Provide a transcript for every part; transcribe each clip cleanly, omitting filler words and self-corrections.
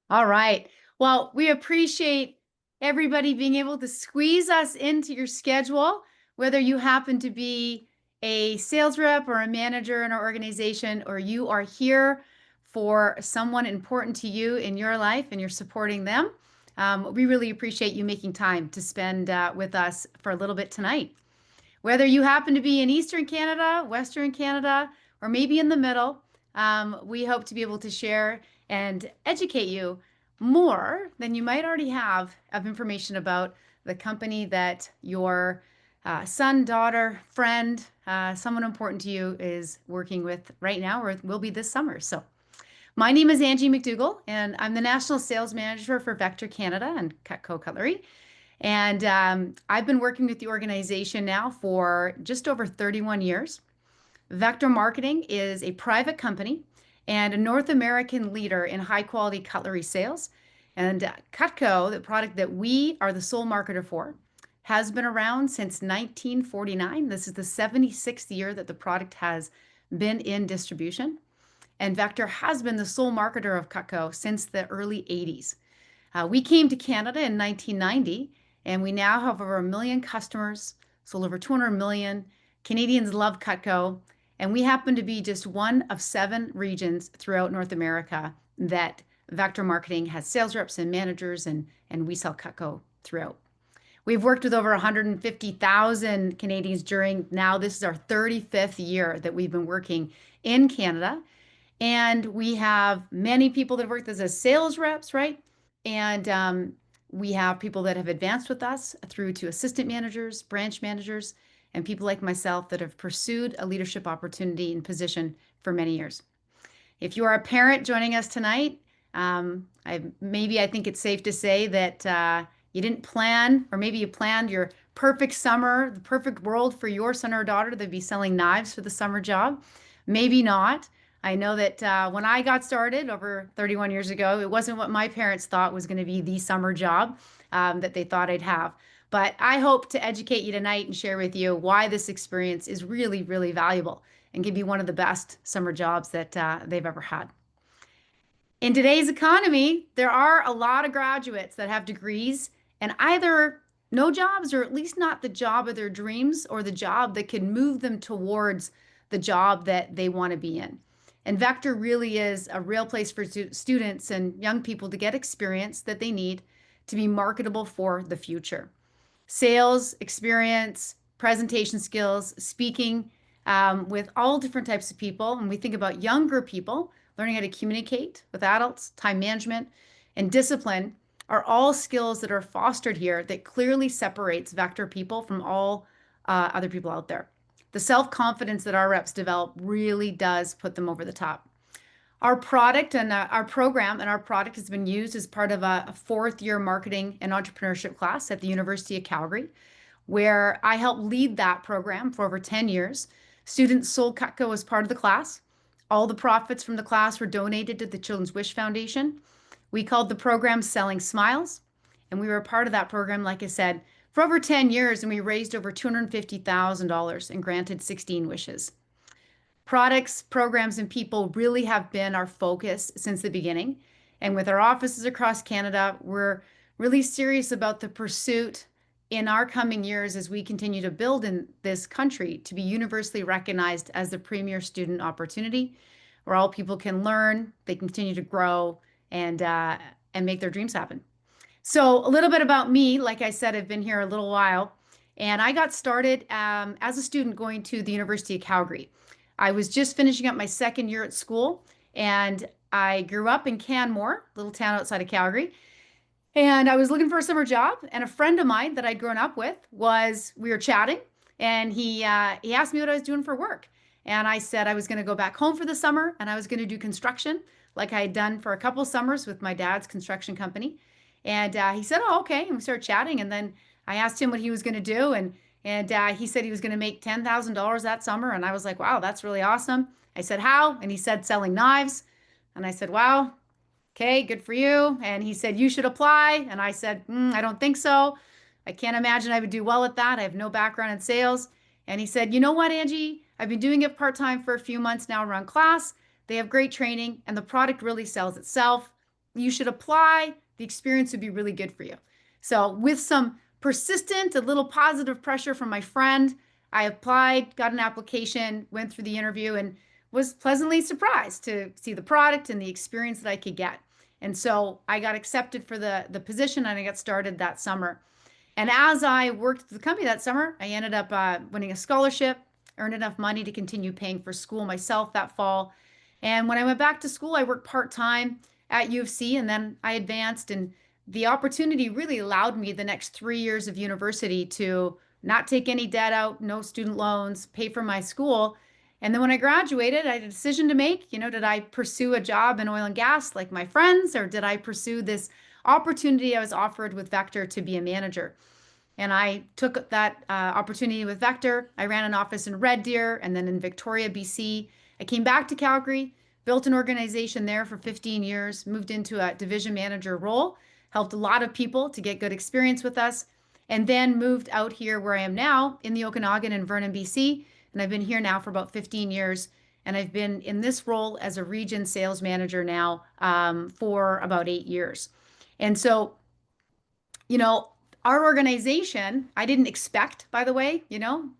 All right. Well, we appreciate everybody being able to squeeze us into your schedule, whether you happen to be a sales rep or a manager in our organization, or you are here for someone important to you in your life and you're supporting them. We really appreciate you making time to spend with us for a little bit tonight. Whether you happen to be in Eastern Canada, Western Canada, or maybe in the middle, we hope to be able to share and educate you more than you might already have of information about the company that your son, daughter, friend, someone important to you is working with right now or will be this summer. So, my name is Angie McDougall, and I'm the National Sales Manager for Vector Canada and Cutco Cutlery. And I've been working with the organization now for just over 31 years. Vector Marketing is a private company and a North American leader in high quality cutlery sales. And Cutco, the product that we are the sole marketer for, has been around since 1949. This is the 76th year that the product has been in distribution. And Vector has been the sole marketer of Cutco since the early 80s. We came to Canada in 1990, and we now have over 1 million customers, sold over 200 million. Canadians love Cutco, and we happen to be just one of 7 regions throughout North America that Vector Marketing has sales reps and managers, and we sell Cutco throughout. We've worked with over 150,000 Canadians during now, this is our 35th year that we've been working in Canada. And we have many people that have worked as sales reps, right? And we have people that have advanced with us through to assistant managers, branch managers, and people like myself that have pursued a leadership opportunity and position for many years. If you are a parent joining us tonight, I think it's safe to say that you didn't plan, or maybe you planned your perfect summer, the perfect world for your son or daughter to be selling knives for the summer job. Maybe not. I know that when I got started over 31 years ago, it wasn't what my parents thought was going to be the summer job that they thought I'd have. But I hope to educate you tonight and share with you why this experience is really, really valuable and can be one of the best summer jobs that they've ever had. In today's economy, there are a lot of graduates that have degrees and either no jobs or at least not the job of their dreams or the job that can move them towards the job that they want to be in. And Vector really is a real place for students and young people to get experience that they need to be marketable for the future. Sales, experience, presentation skills, speaking with all different types of people. And we think about younger people learning how to communicate with adults, time management, and discipline are all skills that are fostered here that clearly separates Vector people from all other people out there. The self-confidence that our reps develop really does put them over the top. Our product and our program and our product has been used as part of a 4th-year marketing and entrepreneurship class at the University of Calgary, where I helped lead that program for over 10 years. Students sold Cutco as part of the class. All the profits from the class were donated to the Children's Wish Foundation. We called the program Selling Smiles, and we were a part of that program, like I said, for over 10 years, and we raised over $250,000 and granted 16 wishes. Products, programs, and people really have been our focus since the beginning. And with our offices across Canada, we're really serious about the pursuit in our coming years as we continue to build in this country to be universally recognized as the premier student opportunity where all people can learn, they continue to grow, and make their dreams happen. So, a little bit about me. Like I said, I've been here a little while, and I got started as a student going to the University of Calgary. I was just finishing up my 2nd year at school, and I grew up in Canmore, little town outside of Calgary. And I was looking for a summer job, and a friend of mine that I'd grown up with we were chatting, and he asked me what I was doing for work. And I said I was going to go back home for the summer, and I was going to do construction, like I had done for a couple summers with my dad's construction company. And he said, "Oh, okay." And we started chatting, and then I asked him what he was going to do, and he said he was going to make $10,000 that summer, and I was like, "Wow, that's really awesome." I said, "How?" And he said, "Selling knives." And I said, "Wow, okay, good for you." And he said, "You should apply." And I said, "I don't think so. I can't imagine I would do well at that. I have no background in sales." And he said, "You know what, Angie? I've been doing it part-time for a few months now around class. They have great training and the product really sells itself. you should apply. The experience would be really good for you. So with some persistent, a little positive pressure from my friend, I applied, got an application, went through the interview, and was pleasantly surprised to see the product and the experience that I could get. And so I got accepted for the position and I got started that summer. And as I worked at the company that summer, I ended up winning a scholarship, earned enough money to continue paying for school myself that fall. And when I went back to school, I worked part-time at U of C and then I advanced. And the opportunity really allowed me the next 3 years of university to not take any debt out, no student loans, pay for my school. And then when I graduated, I had a decision to make. Did I pursue a job in oil and gas like my friends, or did I pursue this opportunity I was offered with Vector to be a manager? And I took that opportunity with Vector. I ran an office in Red Deer and then in Victoria, BC. I came back to Calgary, built an organization there for 15 years, moved into a division manager role, helped a lot of people to get good experience with us, and then moved out here where I am now in the Okanagan in Vernon, BC. And I've been here now for about 15 years. And I've been in this role as a region sales manager now for about 8 years. And so, you know, our organization, I didn't expect, by the way,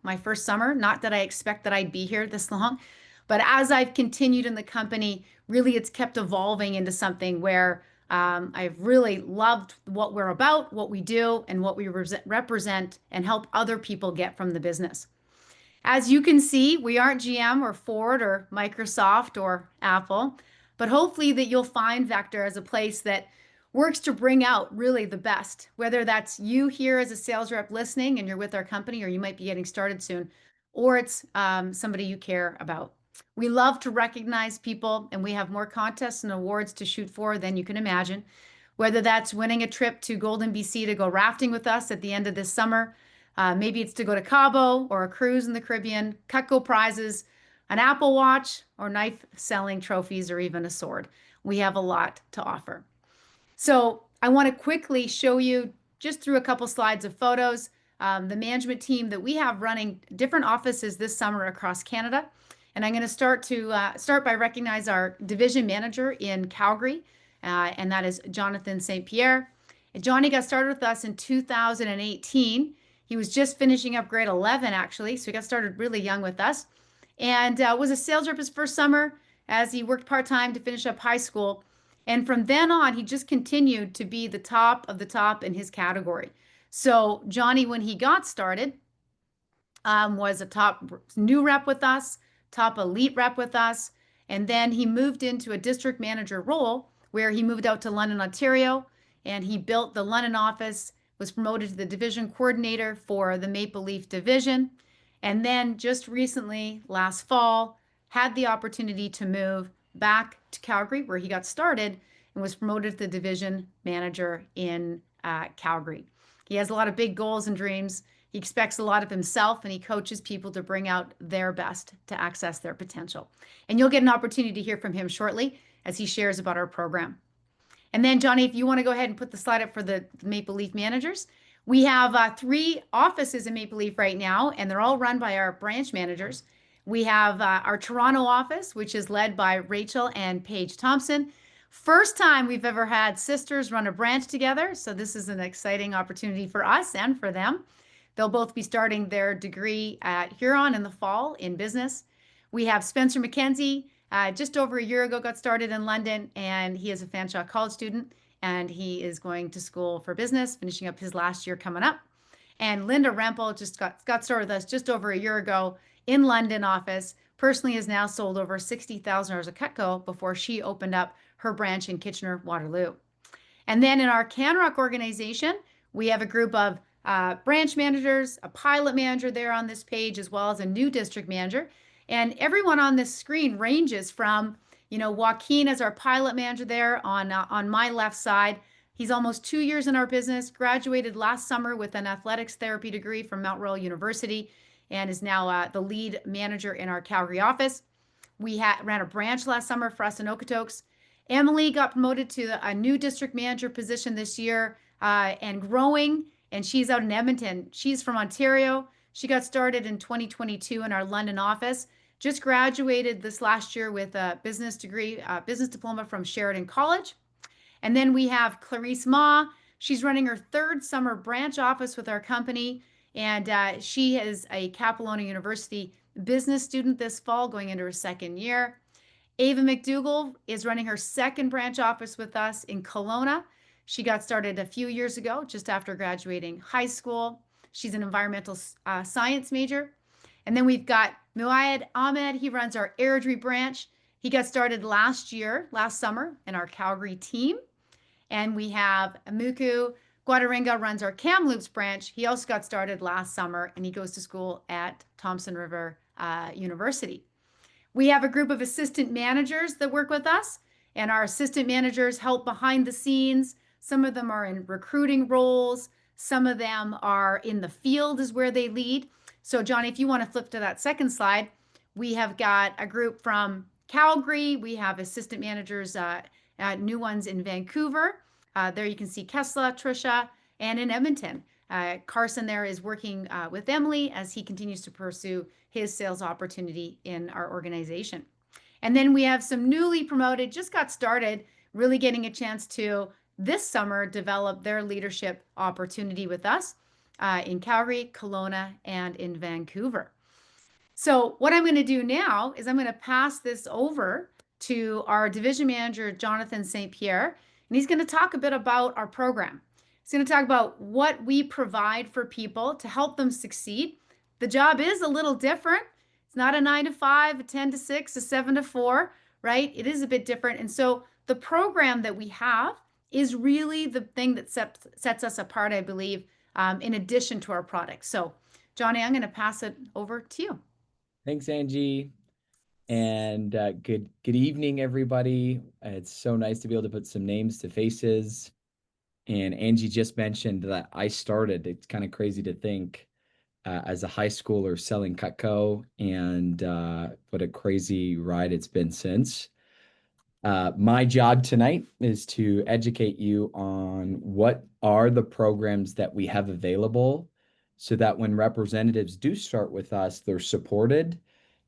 my first summer, not that I expect that I'd be here this long, but as I've continued in the company, really it's kept evolving into something where I've really loved what we're about, what we do, and what we represent and help other people get from the business. As you can see, we aren't GM or Ford or Microsoft or Apple, but hopefully that you'll find Vector as a place that works to bring out really the best, whether that's you here as a sales rep listening and you're with our company, or you might be getting started soon, or it's somebody you care about. We love to recognize people, and we have more contests and awards to shoot for than you can imagine, whether that's winning a trip to Golden, BC to go rafting with us at the end of this summer. Maybe it's to go to Cabo or a cruise in the Caribbean, Cutco prizes, an Apple Watch, or knife selling trophies, or even a sword. We have a lot to offer. So I want to quickly show you just through a couple slides of photos, the management team that we have running different offices this summer across Canada. And I'm going to start by recognize our division manager in Calgary, and that is Jonathan St-Pierre. And Johnny got started with us in 2018. He was just finishing up grade 11, actually, so he got started really young with us, and was a sales rep his first summer as he worked part-time to finish up high school. And from then on, he just continued to be the top of the top in his category. So Johnny, when he got started, was a top new rep with us, top elite rep with us. And then he moved into a district manager role where he moved out to London, Ontario, and he built the London office, was promoted to the division coordinator for the Maple Leaf division. And then just recently, last fall, had the opportunity to move back to Calgary, where he got started, and was promoted to the division manager in Calgary. He has a lot of big goals and dreams. He expects a lot of himself, and he coaches people to bring out their best to access their potential. And you'll get an opportunity to hear from him shortly as he shares about our program. And then, Johnny, if you want to go ahead and put the slide up for the Maple Leaf managers. We have 3 offices in Maple Leaf right now, and they're all run by our branch managers. We have our Toronto office, which is led by Rachel and Paige Thompson. First time we've ever had sisters run a branch together, so this is an exciting opportunity for us and for them. They'll both be starting their degree at Huron in the fall in business. We have Spencer McKenzie, just over a year ago got started in London, and he is a Fanshawe College student, and he is going to school for business, finishing up his last year coming up. And Linda Rempel just got started with us just over a year ago in London office. Personally has now sold over $60,000 of Cutco before she opened up her branch in Kitchener-Waterloo. And then in our Canrock organization, we have a group of branch managers, a pilot manager there on this page, as well as a new district manager. And everyone on this screen ranges from, Joaquin as our pilot manager there on my left side. He's almost 2 years in our business, graduated last summer with an athletics therapy degree from Mount Royal University, and is now the lead manager in our Calgary office. We ran a branch last summer for us in Okotoks. Emily got promoted to a new district manager position this year and growing, and she's out in Edmonton. She's from Ontario. She got started in 2022 in our London office. Just graduated this last year with a business degree, business diploma from Sheridan College. And then we have Clarice Ma. She's running her third summer branch office with our company, and she is a Capilano University business student this fall, going into her second year. Ava McDougall is running her second branch office with us in Kelowna. She got started a few years ago, just after graduating high school. She's an environmental science major. And then we've got Muayed Ahmed. He runs our Airdrie branch. He got started last summer, in our Calgary team. And we have Amuku Guadaringa runs our Kamloops branch. He also got started last summer, and he goes to school at Thompson River University. We have a group of assistant managers that work with us, and our assistant managers help behind the scenes. Some of them are in recruiting roles. Some of them are in the field is where they lead. So Johnny, if you want to flip to that second slide, we have got a group from Calgary. We have assistant managers, new ones in Vancouver. There you can see Kesla, Trisha, and in Edmonton. Carson there is working with Emily as he continues to pursue his sales opportunity in our organization. And then we have some newly promoted, just got started, really getting a chance to this summer develop their leadership opportunity with us in Calgary, Kelowna, and in Vancouver. So what I'm going to do now is I'm going to pass this over to our division manager, Jonathan St-Pierre, and he's going to talk a bit about our program. He's going to talk about what we provide for people to help them succeed. The job is a little different. It's not a 9 to 5, a 10 to 6, a 7 to 4, right? It is a bit different. And so the program that we have is really the thing that sets us apart, I believe, in addition to our products. So, Johnny, I'm going to pass it over to you. Thanks, Angie. And good evening, everybody. It's so nice to be able to put some names to faces. And Angie just mentioned that I started. It's kind of crazy to think as a high schooler selling Cutco, and what a crazy ride it's been since. My job tonight is to educate you on what are the programs that we have available so that when representatives do start with us, they're supported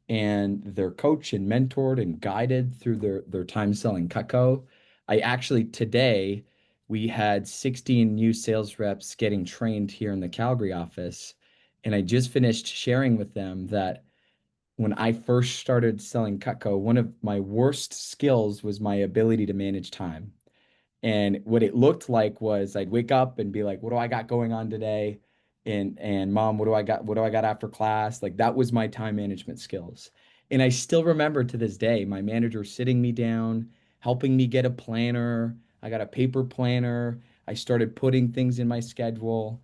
and they're coached and mentored and guided through their time selling Cutco. I actually today we had 16 new sales reps getting trained here in the Calgary office, and I just finished sharing with them that when I first started selling Cutco, one of my worst skills was my ability to manage time. And what it looked like was I'd wake up and be like, what do I got going on today? And mom, what do I got after class? Like that was my time management skills. And I still remember to this day, my manager sitting me down, helping me get a planner. I got a paper planner. I started putting things in my schedule,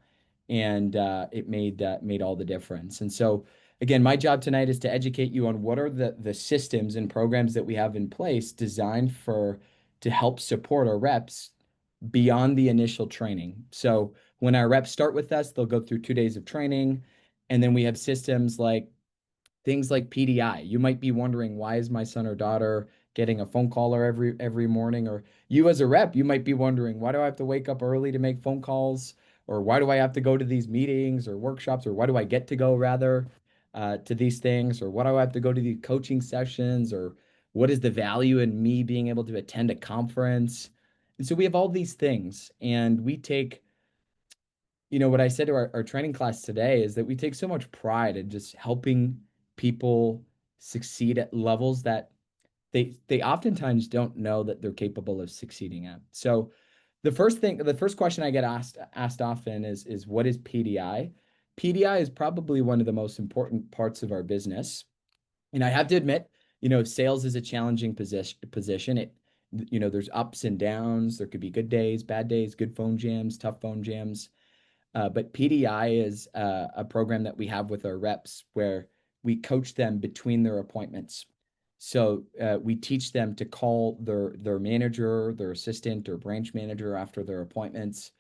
and it made all the difference. And so again, my job tonight is to educate you on what are the systems and programs that we have in place designed to help support our reps beyond the initial training. So when our reps start with us, they'll go through 2 days of training. And then we have systems like things like PDI. You might be wondering, why is my son or daughter getting a phone caller every morning? Or you as a rep, you might be wondering, why do I have to wake up early to make phone calls? Or why do I have to go to these meetings or workshops? Or why do I get to go rather to these things? Or why do I have to go to these coaching sessions? Or what is the value in me being able to attend a conference? And so we have all these things, and we take, what I said to our training class today is that we take so much pride in just helping people succeed at levels that they oftentimes don't know that they're capable of succeeding at. So the first question I get asked often is what is PDI? PDI is probably one of the most important parts of our business. And I have to admit, sales is a challenging position. There's ups and downs. There could be good days, bad days, good phone jams, tough phone jams. But PDI is a program that we have with our reps where we coach them between their appointments. So we teach them to call their manager, their assistant, or branch manager after their appointments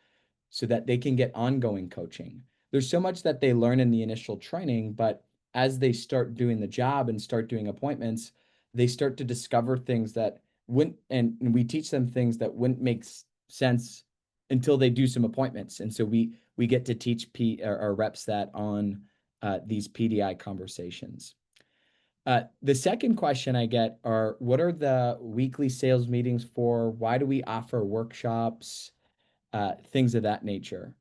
so that they can get ongoing coaching. There's so much that they learn in the initial training, but as they start doing the job and start doing appointments, they start to discover things that wouldn't, and we teach them things that wouldn't make sense until they do some appointments. And so we get to teach our reps that on these PDI conversations. The second question I get are, what are the weekly sales meetings for? Why do we offer workshops? Things of that nature.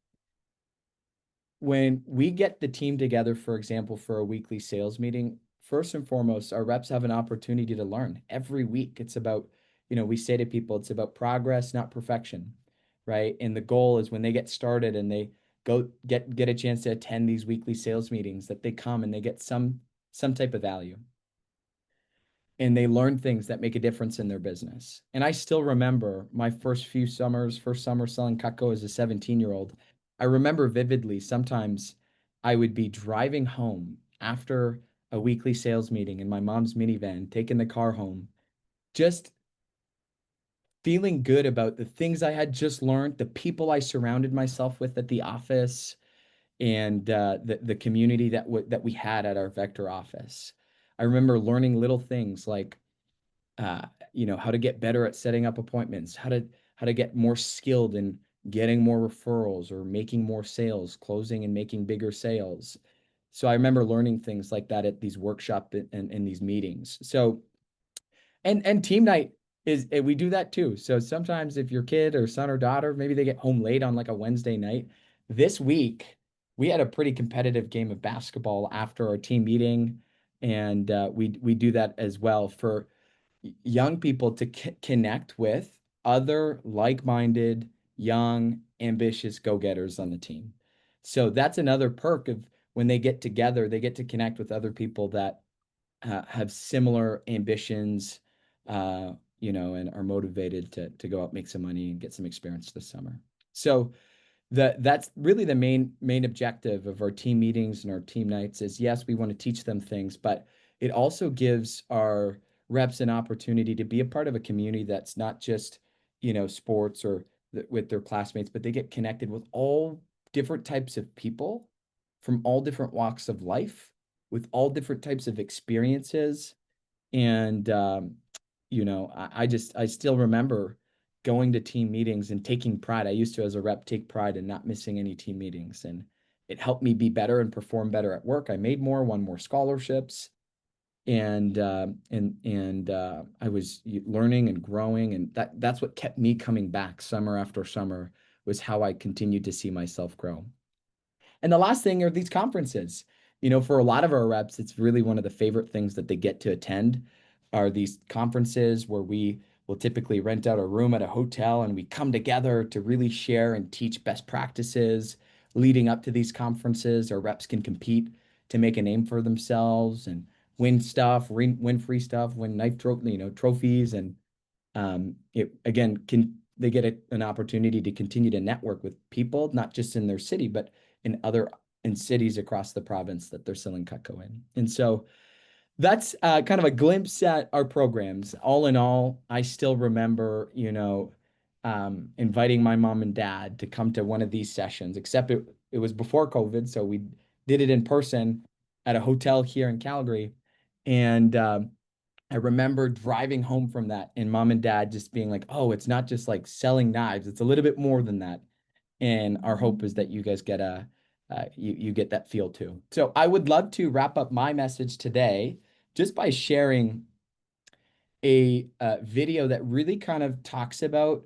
When we get the team together, for example, for a weekly sales meeting, first and foremost, our reps have an opportunity to learn every week. It's about, we say to people, it's about progress, not perfection, right? And the goal is when they get started and they go get a chance to attend these weekly sales meetings, that they come and they get some type of value and they learn things that make a difference in their business. And I still remember my first summer selling Cutco as a 17-year-old. I remember vividly, sometimes I would be driving home after a weekly sales meeting in my mom's minivan, taking the car home, just feeling good about the things I had just learned, the people I surrounded myself with at the office, and the community that we had at our Vector office. I remember learning little things like uh, how to get better at setting up appointments, how to get more skilled in getting more referrals or making more sales, closing and making bigger sales. So I remember learning things like that at these workshops and these meetings. So and team night is we do that too. So sometimes if your kid or son or daughter, maybe they get home late on like a Wednesday night. This week we had a pretty competitive game of basketball after our team meeting, and we do that as well for young people to connect with other like-minded, young, ambitious go-getters on the team. So that's another perk of when they get together, they get to connect with other people that have similar ambitions, and are motivated to go out, make some money, and get some experience this summer. So that's really the main objective of our team meetings and our team nights is, yes, we want to teach them things, but it also gives our reps an opportunity to be a part of a community that's not just, sports or with their classmates, but they get connected with all different types of people from all different walks of life with all different types of experiences. And I still remember going to team meetings and taking pride. I used to, as a rep, take pride in not missing any team meetings, and it helped me be better and perform better at work. I made more, won more scholarships, and I was learning and growing, and that's what kept me coming back summer after summer, was how I continued to see myself grow. And the last thing are these conferences. For a lot of our reps, it's really one of the favorite things that they get to attend are these conferences where we will typically rent out a room at a hotel and we come together to really share and teach best practices leading up to these conferences. Our reps can compete to make a name for themselves and win stuff, win free stuff, win trophies. And it again, they get an opportunity to continue to network with people, not just in their city, but in cities across the province that they're selling Cutco in. And so that's kind of a glimpse at our programs. All in all, I still remember, inviting my mom and dad to come to one of these sessions, except it was before COVID. So we did it in person at a hotel here in Calgary. And I remember driving home from that and mom and dad just being like, oh, it's not just like selling knives. It's a little bit more than that. And our hope is that you guys get you get that feel too. So I would love to wrap up my message today just by sharing a video that really kind of talks about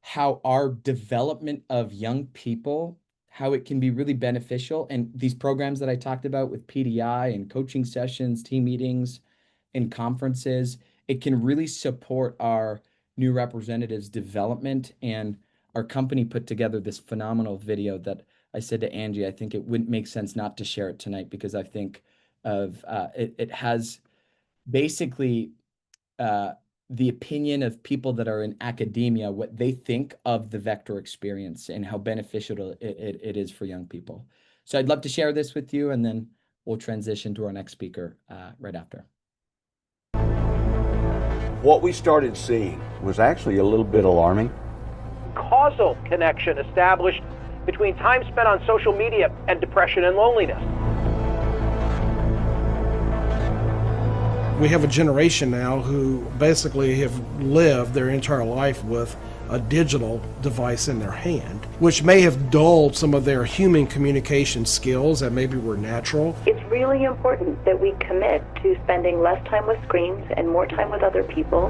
how our development of young people, how it can be really beneficial. And these programs that I talked about with PDI and coaching sessions, team meetings, and conferences, it can really support our new representatives' development. And our company put together this phenomenal video that I said to Angie, I think it wouldn't make sense not to share it tonight, because I think it has basically the opinion of people that are in academia, what they think of the Vector experience and how beneficial it is for young people. So I'd love to share this with you, and then we'll transition to our next speaker right after. What we started seeing was actually a little bit alarming. Causal connection established between time spent on social media and depression and loneliness. We have a generation now who basically have lived their entire life with a digital device in their hand, which may have dulled some of their human communication skills that maybe were natural. It's really important that we commit to spending less time with screens and more time with other people.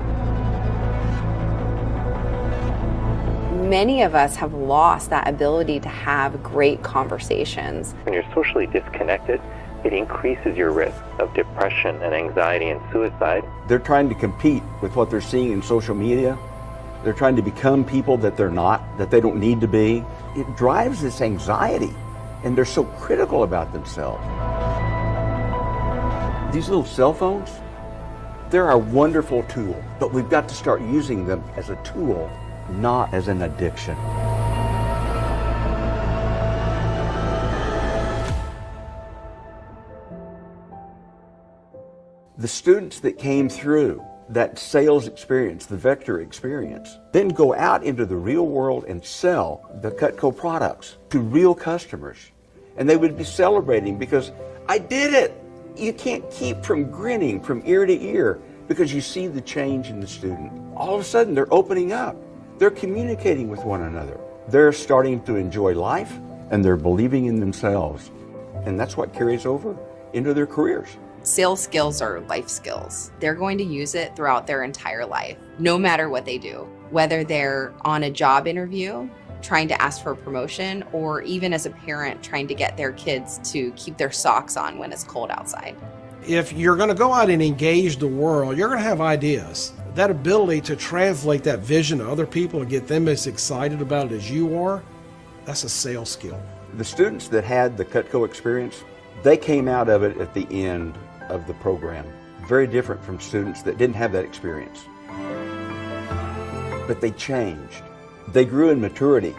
Many of us have lost that ability to have great conversations. When you're socially disconnected, it increases your risk of depression and anxiety and suicide. They're trying to compete with what they're seeing in social media. They're trying to become people that they're not, that they don't need to be. It drives this anxiety, and they're so critical about themselves. These little cell phones, they're a wonderful tool, but we've got to start using them as a tool, not as an addiction. The students that came through that sales experience, the vector experience, then go out into the real world and sell the Cutco products to real customers. And they would be celebrating because I did it. You can't keep from grinning from ear to ear because you see the change in the student. All of a sudden they're opening up. They're communicating with one another. They're starting to enjoy life and they're believing in themselves. And that's what carries over into their careers. Sales skills are life skills. They're going to use it throughout their entire life, no matter what they do, whether they're on a job interview, trying to ask for a promotion, or even as a parent trying to get their kids to keep their socks on when it's cold outside. If you're going to go out and engage the world, you're going to have ideas. That ability to translate that vision to other people and get them as excited about it as you are, that's a sales skill. The students that had the Cutco experience, they came out of it at the end of the program. Very different from students that didn't have that experience. But they changed. They grew in maturity.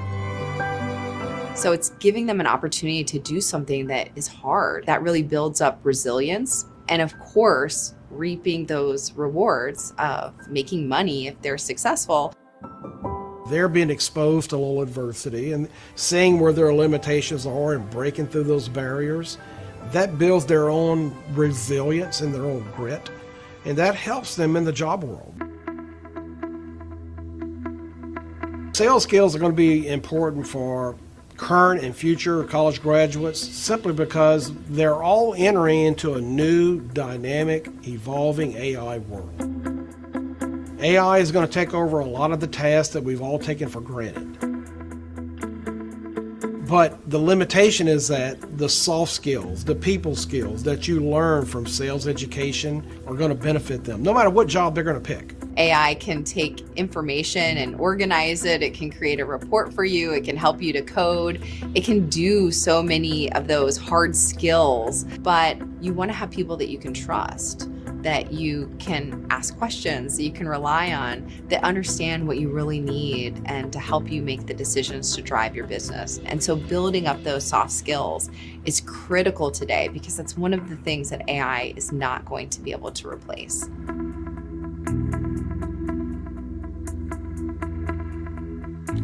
So it's giving them an opportunity to do something that is hard, that really builds up resilience. And of course, reaping those rewards of making money if they're successful. They're being exposed to a little adversity and seeing where their limitations are and breaking through those barriers. That builds their own resilience and their own grit, and that helps them in the job world. Sales skills are going to be important for current and future college graduates simply because they're all entering into a new, dynamic, evolving AI world. AI is going to take over a lot of the tasks that we've all taken for granted. But the limitation is that the soft skills, the people skills that you learn from sales education are going to benefit them, no matter what job they're going to pick. AI can take information and organize it. It can create a report for you. It can help you to code. It can do so many of those hard skills, but you want to have people that you can trust, that you can ask questions, that you can rely on, that understand what you really need and to help you make the decisions to drive your business. And so building up those soft skills is critical today because that's one of the things that AI is not going to be able to replace.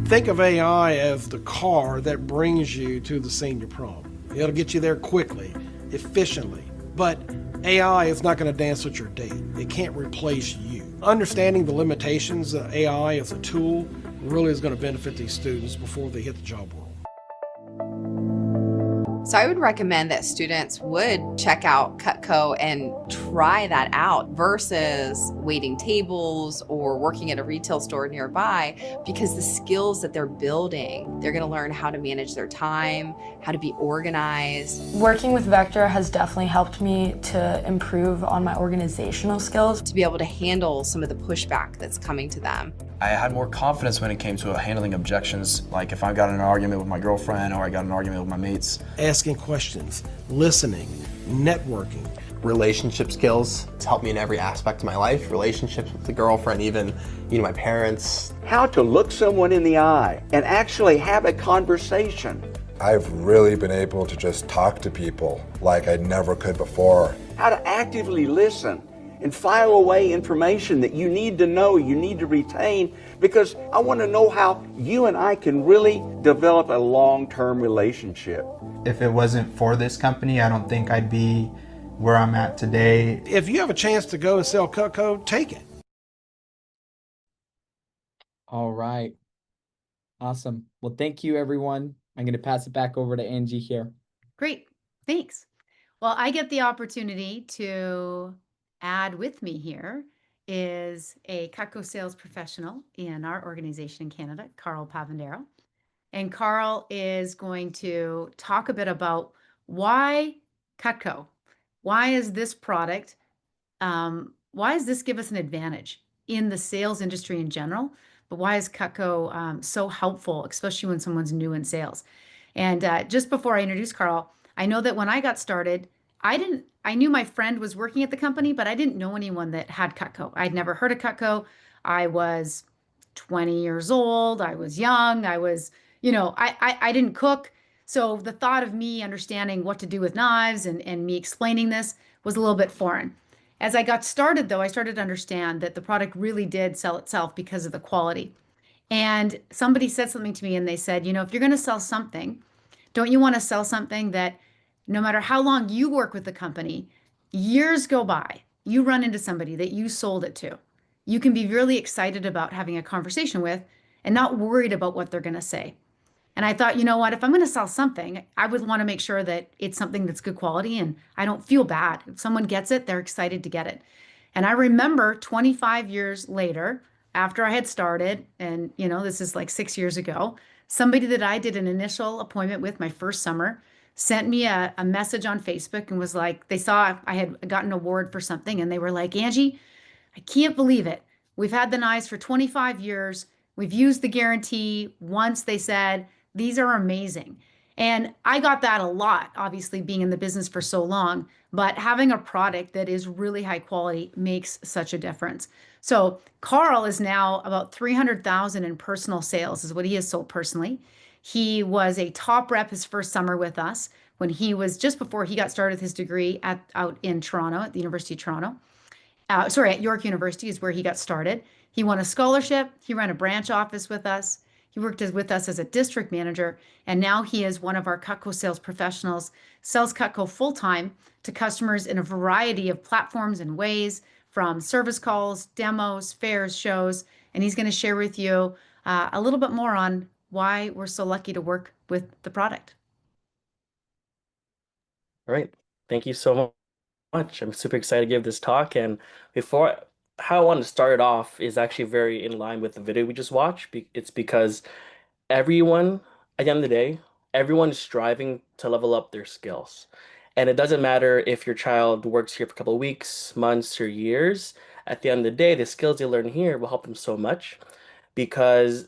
Think of AI as the car that brings you to the senior prom. It'll get you there quickly, efficiently, but AI is not going to dance with your date. It can't replace you. Understanding the limitations of AI as a tool really is going to benefit these students before they hit the job world. So I would recommend that students would check out Cutco and try that out versus waiting tables or working at a retail store nearby, because the skills that they're building, they're going to learn how to manage their time, how to be organized. Working with Vector has definitely helped me to improve on my organizational skills. To be able to handle some of the pushback that's coming to them. I had more confidence when it came to handling objections, like if I got in an argument with my girlfriend or I got in an argument with my mates. Asking questions, listening, networking. Relationship skills. It's helped me in every aspect of my life. Relationships with the girlfriend, even my parents. How to look someone in the eye and actually have a conversation. I've really been able to just talk to people like I never could before. How to actively listen and file away information that you need to know, you need to retain, because I want to know how you and I can really develop a long-term relationship. If it wasn't for this company, I don't think I'd be where I'm at today. If you have a chance to go and sell Cutco, take it. All right. Awesome. Well, thank you, everyone. I'm going to pass it back over to Angie here. Great. Thanks. Well, I get the opportunity to add with me here is a Cutco sales professional in our organization in Canada, Carl Pavendero. And Carl is going to talk a bit about why Cutco. Why is this product, why does this give us an advantage in the sales industry in general? But why is Cutco so helpful, especially when someone's new in sales? And just before I introduce Carl, I know that when I got started, I knew my friend was working at the company, but I didn't know anyone that had Cutco. I'd never heard of Cutco. I was 20 years old. I was young. I didn't cook. So the thought of me understanding what to do with knives and me explaining this was a little bit foreign. As I got started, though, I started to understand that the product really did sell itself because of the quality. And somebody said something to me and they said, if you're going to sell something, don't you want to sell something that no matter how long you work with the company, years go by, you run into somebody that you sold it to. You can be really excited about having a conversation with and not worried about what they're going to say. And I thought, you know what, if I'm going to sell something, I would want to make sure that it's something that's good quality and I don't feel bad. If someone gets it, they're excited to get it. And I remember 25 years later, after I had started, and this is like 6 years ago, somebody that I did an initial appointment with my first summer sent me a message on Facebook and was like, they saw I had gotten an award for something and they were like, Angie, I can't believe it. We've had the knives for 25 years. We've used the guarantee once, they said. These are amazing. And I got that a lot, obviously, being in the business for so long. But having a product that is really high quality makes such a difference. So Carl is now about 300,000 in personal sales, is what he has sold personally. He was a top rep his first summer with us when he was just before he got started with his degree out in Toronto at the University of Toronto. At York University is where he got started. He won a scholarship. He ran a branch office with us. He worked with us as a district manager, and now he is one of our Cutco sales professionals, sells Cutco full-time to customers in a variety of platforms and ways, from service calls, demos, fairs, shows, and he's going to share with you a little bit more on why we're so lucky to work with the product. All right. Thank you so much. I'm super excited to give this talk. And how I want to start it off is actually very in line with the video we just watched. It's because everyone, at the end of the day, everyone is striving to level up their skills. And it doesn't matter if your child works here for a couple of weeks, months, or years. At the end of the day, the skills they learn here will help them so much because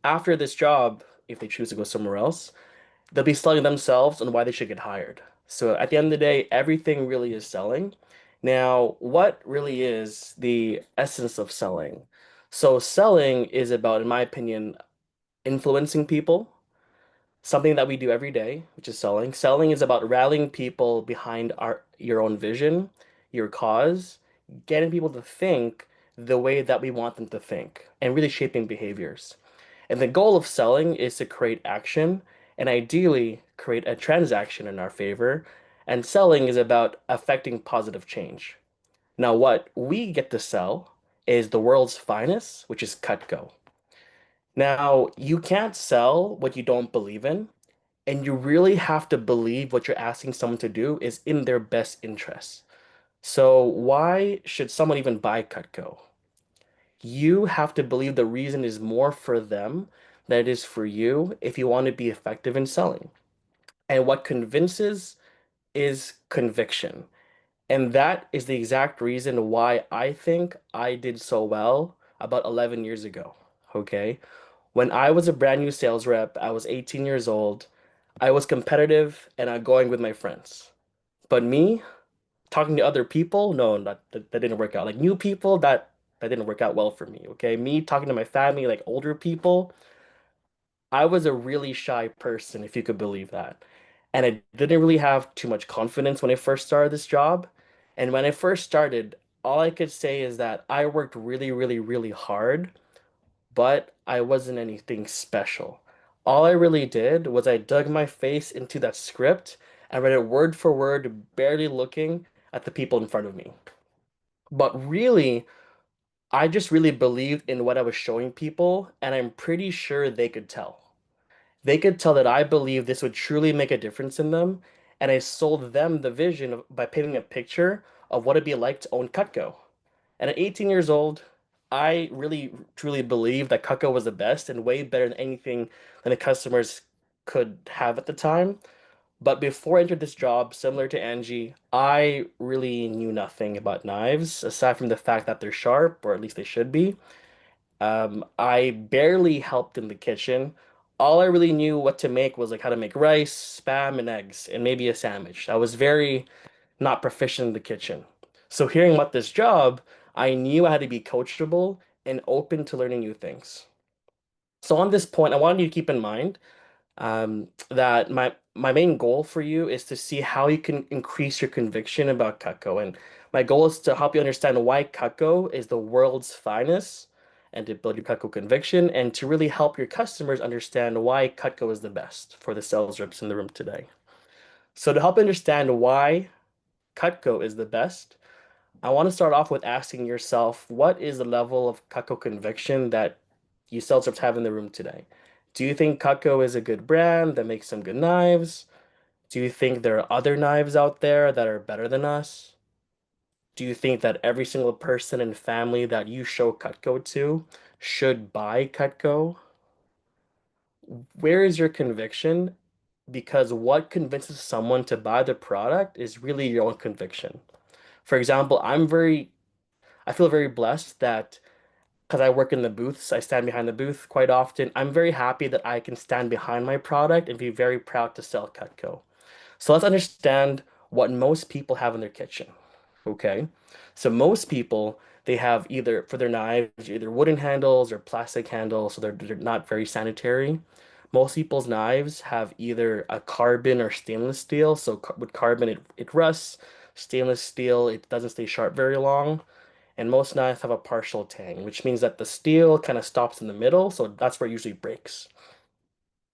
after this job, if they choose to go somewhere else, they'll be selling themselves on why they should get hired. So at the end of the day, everything really is selling. Now, what really is the essence of selling? So selling is about, in my opinion, influencing people, something that we do every day, which is selling. Selling is about rallying people behind your own vision, your cause, getting people to think the way that we want them to think, and really shaping behaviors. And the goal of selling is to create action and ideally create a transaction in our favor. And selling is about affecting positive change. Now, what we get to sell is the world's finest, which is Cutco. Now, you can't sell what you don't believe in, and you really have to believe what you're asking someone to do is in their best interest. So, why should someone even buy Cutco? You have to believe the reason is more for them than it is for you if you want to be effective in selling. And what convinces is conviction. And that is the exact reason why I think I did so well about 11 years ago. Okay. When I was a brand new sales rep, I was 18 years old. I was competitive and outgoing with my friends. But me, talking to other people, no, that didn't work out. Like new people, that didn't work out well for me. Okay. Me talking to my family, like older people, I was a really shy person, if you could believe that. And I didn't really have too much confidence when I first started this job. And when I first started, all I could say is that I worked really, really, really hard, but I wasn't anything special. All I really did was I dug my face into that script and read it word for word, barely looking at the people in front of me. But really, I just really believed in what I was showing people, and I'm pretty sure they could tell. They could tell that I believe this would truly make a difference in them, and I sold them the vision by painting a picture of what it'd be like to own Cutco. And at 18 years old, I really truly believed that Cutco was the best and way better than anything that the customers could have at the time. But before I entered this job, similar to Angie, I really knew nothing about knives, aside from the fact that they're sharp, or at least they should be. I barely helped in the kitchen. All I really knew what to make was like how to make rice, spam, and eggs, and maybe a sandwich. I was very not proficient in the kitchen. So hearing about this job, I knew I had to be coachable and open to learning new things. So on this point, I wanted you to keep in mind that my main goal for you is to see how you can increase your conviction about Cutco. And my goal is to help you understand why Cutco is the world's finest and to build your Cutco conviction and to really help your customers understand why Cutco is the best for the sales reps in the room today. So to help understand why Cutco is the best, I want to start off with asking yourself, what is the level of Cutco conviction that you sales reps have in the room today? Do you think Cutco is a good brand that makes some good knives? Do you think there are other knives out there that are better than us? Do you think that every single person and family that you show Cutco to should buy Cutco? Where is your conviction? Because what convinces someone to buy the product is really your own conviction. For example, I feel very blessed that because I work in the booths, I stand behind the booth quite often. I'm very happy that I can stand behind my product and be very proud to sell Cutco. So let's understand what most people have in their kitchen. Okay. So most people, they have either for their knives, either wooden handles or plastic handles, so they're not very sanitary. Most people's knives have either a carbon or stainless steel. So with carbon, it rusts. Stainless steel, it doesn't stay sharp very long. And most knives have a partial tang, which means that the steel kind of stops in the middle, so that's where it usually breaks.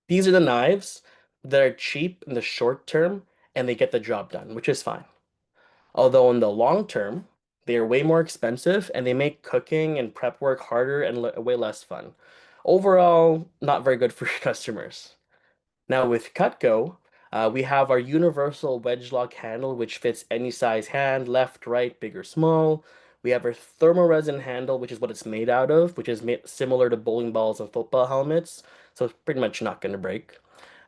These are the knives that are cheap in the short term and they get the job done, which is fine. Although in the long term, they are way more expensive and they make cooking and prep work harder and way less fun. Overall, not very good for your customers. Now with Cutco, we have our universal wedge lock handle, which fits any size hand, left, right, big or small. We have our thermoresin handle, which is what it's made out of, which is made similar to bowling balls and football helmets, so it's pretty much not going to break.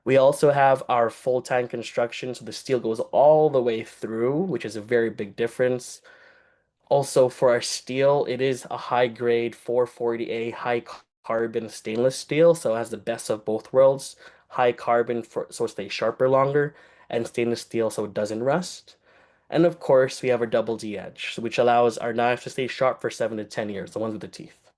We also have our full tank construction, so the steel goes all the way through, which is a very big difference. Also, for our steel, it is a high grade 440A high carbon stainless steel, so it has the best of both worlds. High carbon so it stays sharper longer, and stainless steel so it doesn't rust. And of course, we have our double D edge, which allows our knives to stay sharp for 7 to 10 years, the ones with the teeth.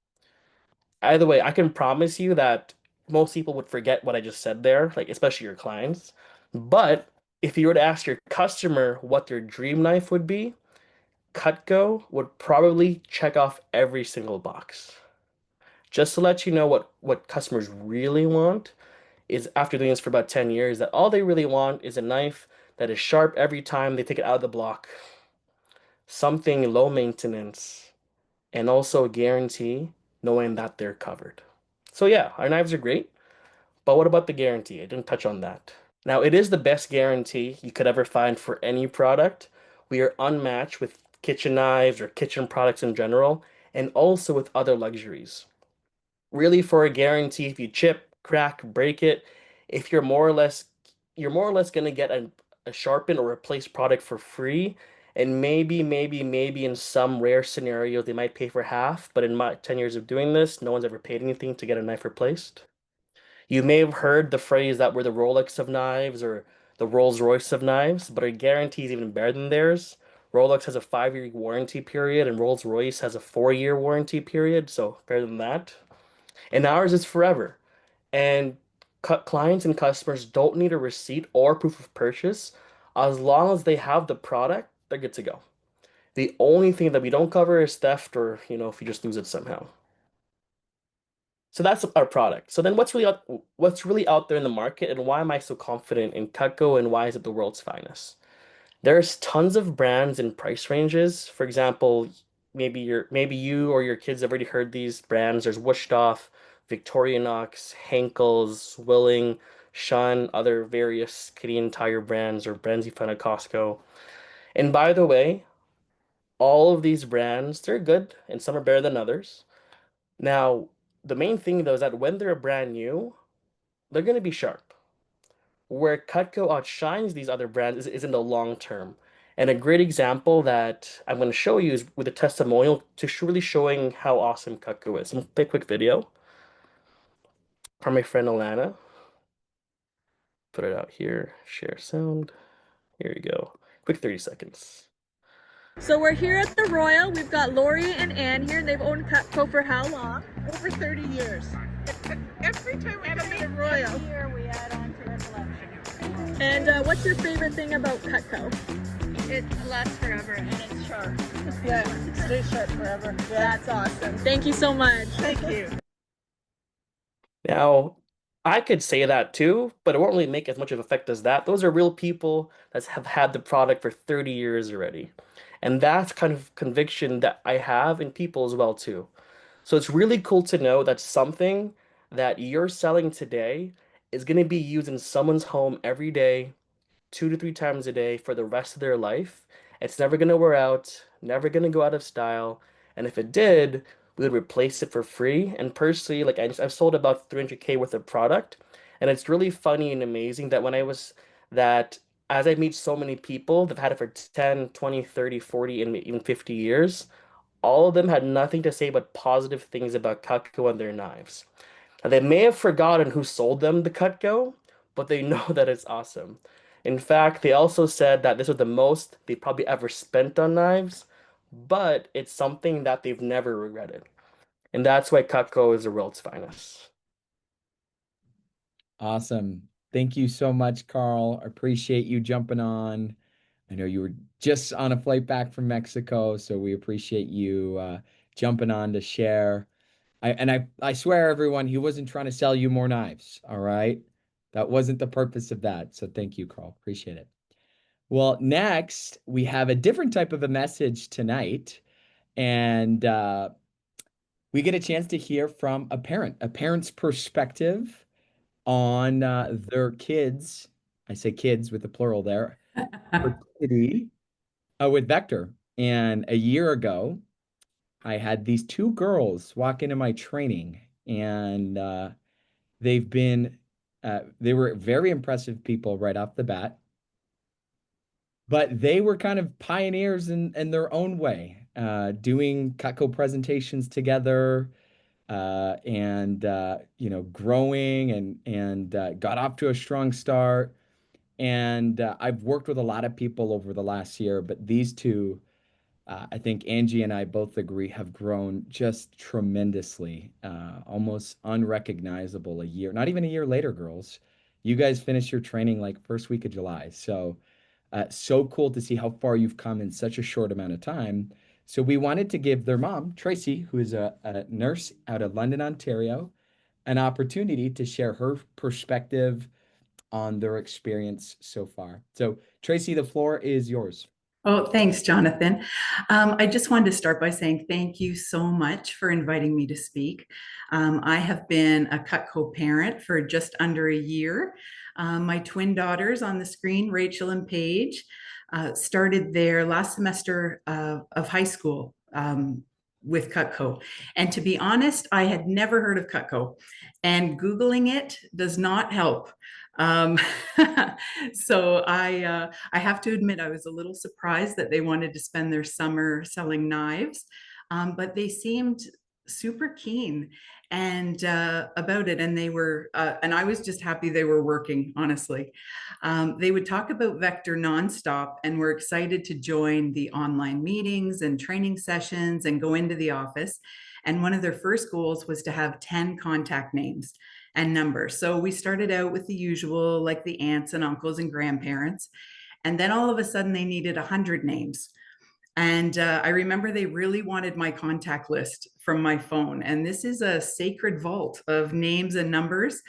Either way, I can promise you that most people would forget what I just said there, like especially your clients. But if you were to ask your customer what their dream knife would be, Cutco would probably check off every single box. Just to let you know what customers really want is after doing this for about 10 years, that all they really want is a knife that is sharp every time they take it out of the block. Something low maintenance and also a guarantee knowing that they're covered. So yeah, our knives are great, but what about the guarantee? I didn't touch on that. Now, it is the best guarantee you could ever find for any product. We are unmatched with kitchen knives or kitchen products in general, and also with other luxuries. Really, for a guarantee, if you chip, crack, break it, if you're more or less gonna get a sharpened or replaced product for free, and maybe in some rare scenario they might pay for half, but in my 10 years of doing this, no one's ever paid anything to get a knife replaced. You may have heard the phrase that we're the Rolex of knives or the Rolls Royce of knives, but our guarantee is even better than theirs. Rolex has a 5-year warranty period, and Rolls Royce has a 4-year warranty period, so better than that. And ours is forever. And clients and customers don't need a receipt or proof of purchase. As long as they have the product, they're good to go. The only thing that we don't cover is theft or, if you just lose it somehow. So that's our product. So then what's really out there in the market and why am I so confident in Cutco and why is it the world's finest? There's tons of brands and price ranges. For example, maybe you or your kids have already heard these brands. There's Wusthof, Victorinox, Henkel's, Willing, Shun, other various Canadian Tire brands or brands you find at Costco. And by the way, all of these brands, they're good and some are better than others. Now, the main thing though is that when they're brand new, they're going to be sharp. Where Cutco outshines these other brands is in the long term. And a great example that I'm going to show you is with a testimonial to really showing how awesome Cutco is. I'm going to play a quick video from my friend Alana. Put it out here, share sound. Here you go. Quick 30 seconds. So we're here at the Royal. We've got Lori and Ann here. They've owned Cutco for how long? Over 30 years. Every time we come to the Royal, we add on to our collection. And what's your favorite thing about Cutco? it lasts forever and it's sharp. Yeah, it stays sharp forever. Yeah. That's awesome. Thank you so much. Thank you. Now, I could say that too, but it won't really make as much of an effect as that. Those are real people that have had the product for 30 years already. And that's kind of conviction that I have in people as well too. So it's really cool to know that something that you're selling today is going to be used in someone's home every day, 2 to 3 times a day for the rest of their life. It's never going to wear out, never going to go out of style. And if it did, we would replace it for free. And personally, like I've sold about 300K worth of product. And it's really funny and amazing that as I meet so many people that have had it for 10, 20, 30, 40, and even 50 years, all of them had nothing to say but positive things about Cutco and their knives. Now, they may have forgotten who sold them the Cutco, but they know that it's awesome. In fact, they also said that this was the most they probably ever spent on knives, but it's something that they've never regretted. And that's why Cutco is the world's finest. Awesome. Thank you so much, Carl. Appreciate you jumping on. I know you were just on a flight back from Mexico, so we appreciate you jumping on to share. I swear, everyone, he wasn't trying to sell you more knives, all right? That wasn't the purpose of that. So thank you, Carl. Appreciate it. Well, next, we have a different type of a message tonight, and we get a chance to hear from a parent's perspective on their kids. I say kids with the plural there. Opportunity with Vector. And a year ago, I had these two girls walk into my training, and they were very impressive people right off the bat, but they were kind of pioneers in their own way, doing Cutco presentations together, and growing and got off to a strong start. And I've worked with a lot of people over the last year, but these two, I think Angie and I both agree, have grown just tremendously, almost unrecognizable not even a year later, girls. You guys finished your training like first week of July. So cool to see how far you've come in such a short amount of time. So we wanted to give their mom, Tracy, who is a nurse out of London, Ontario, an opportunity to share her perspective on their experience so far. So Tracy, the floor is yours. Oh, thanks, Jonathan. I just wanted to start by saying thank you so much for inviting me to speak. I have been a Cutco parent for just under a year. My twin daughters on the screen, Rachel and Paige, started their last semester of high school with Cutco. And to be honest, I had never heard of Cutco, and Googling it does not help. So I have to admit, I was a little surprised that they wanted to spend their summer selling knives, but they seemed super keen and about it, and they were and I was just happy they were working, honestly. They would talk about Vector nonstop and were excited to join the online meetings and training sessions and go into the office. And one of their first goals was to have 10 contact names and numbers. So we started out with the usual, like the aunts and uncles and grandparents. And then all of a sudden they needed 100 names. And I remember they really wanted my contact list from my phone. And this is a sacred vault of names and numbers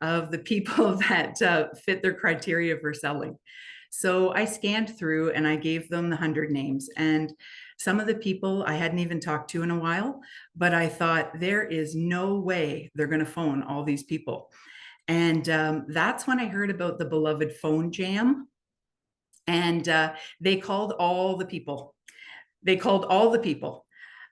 of the people that fit their criteria for selling. So I scanned through and I gave them the 100 names. And Some of the people I hadn't even talked to in a while, but I thought there is no way they're going to phone all these people. And that's when I heard about the beloved phone jam. And they called all the people. They called all the people.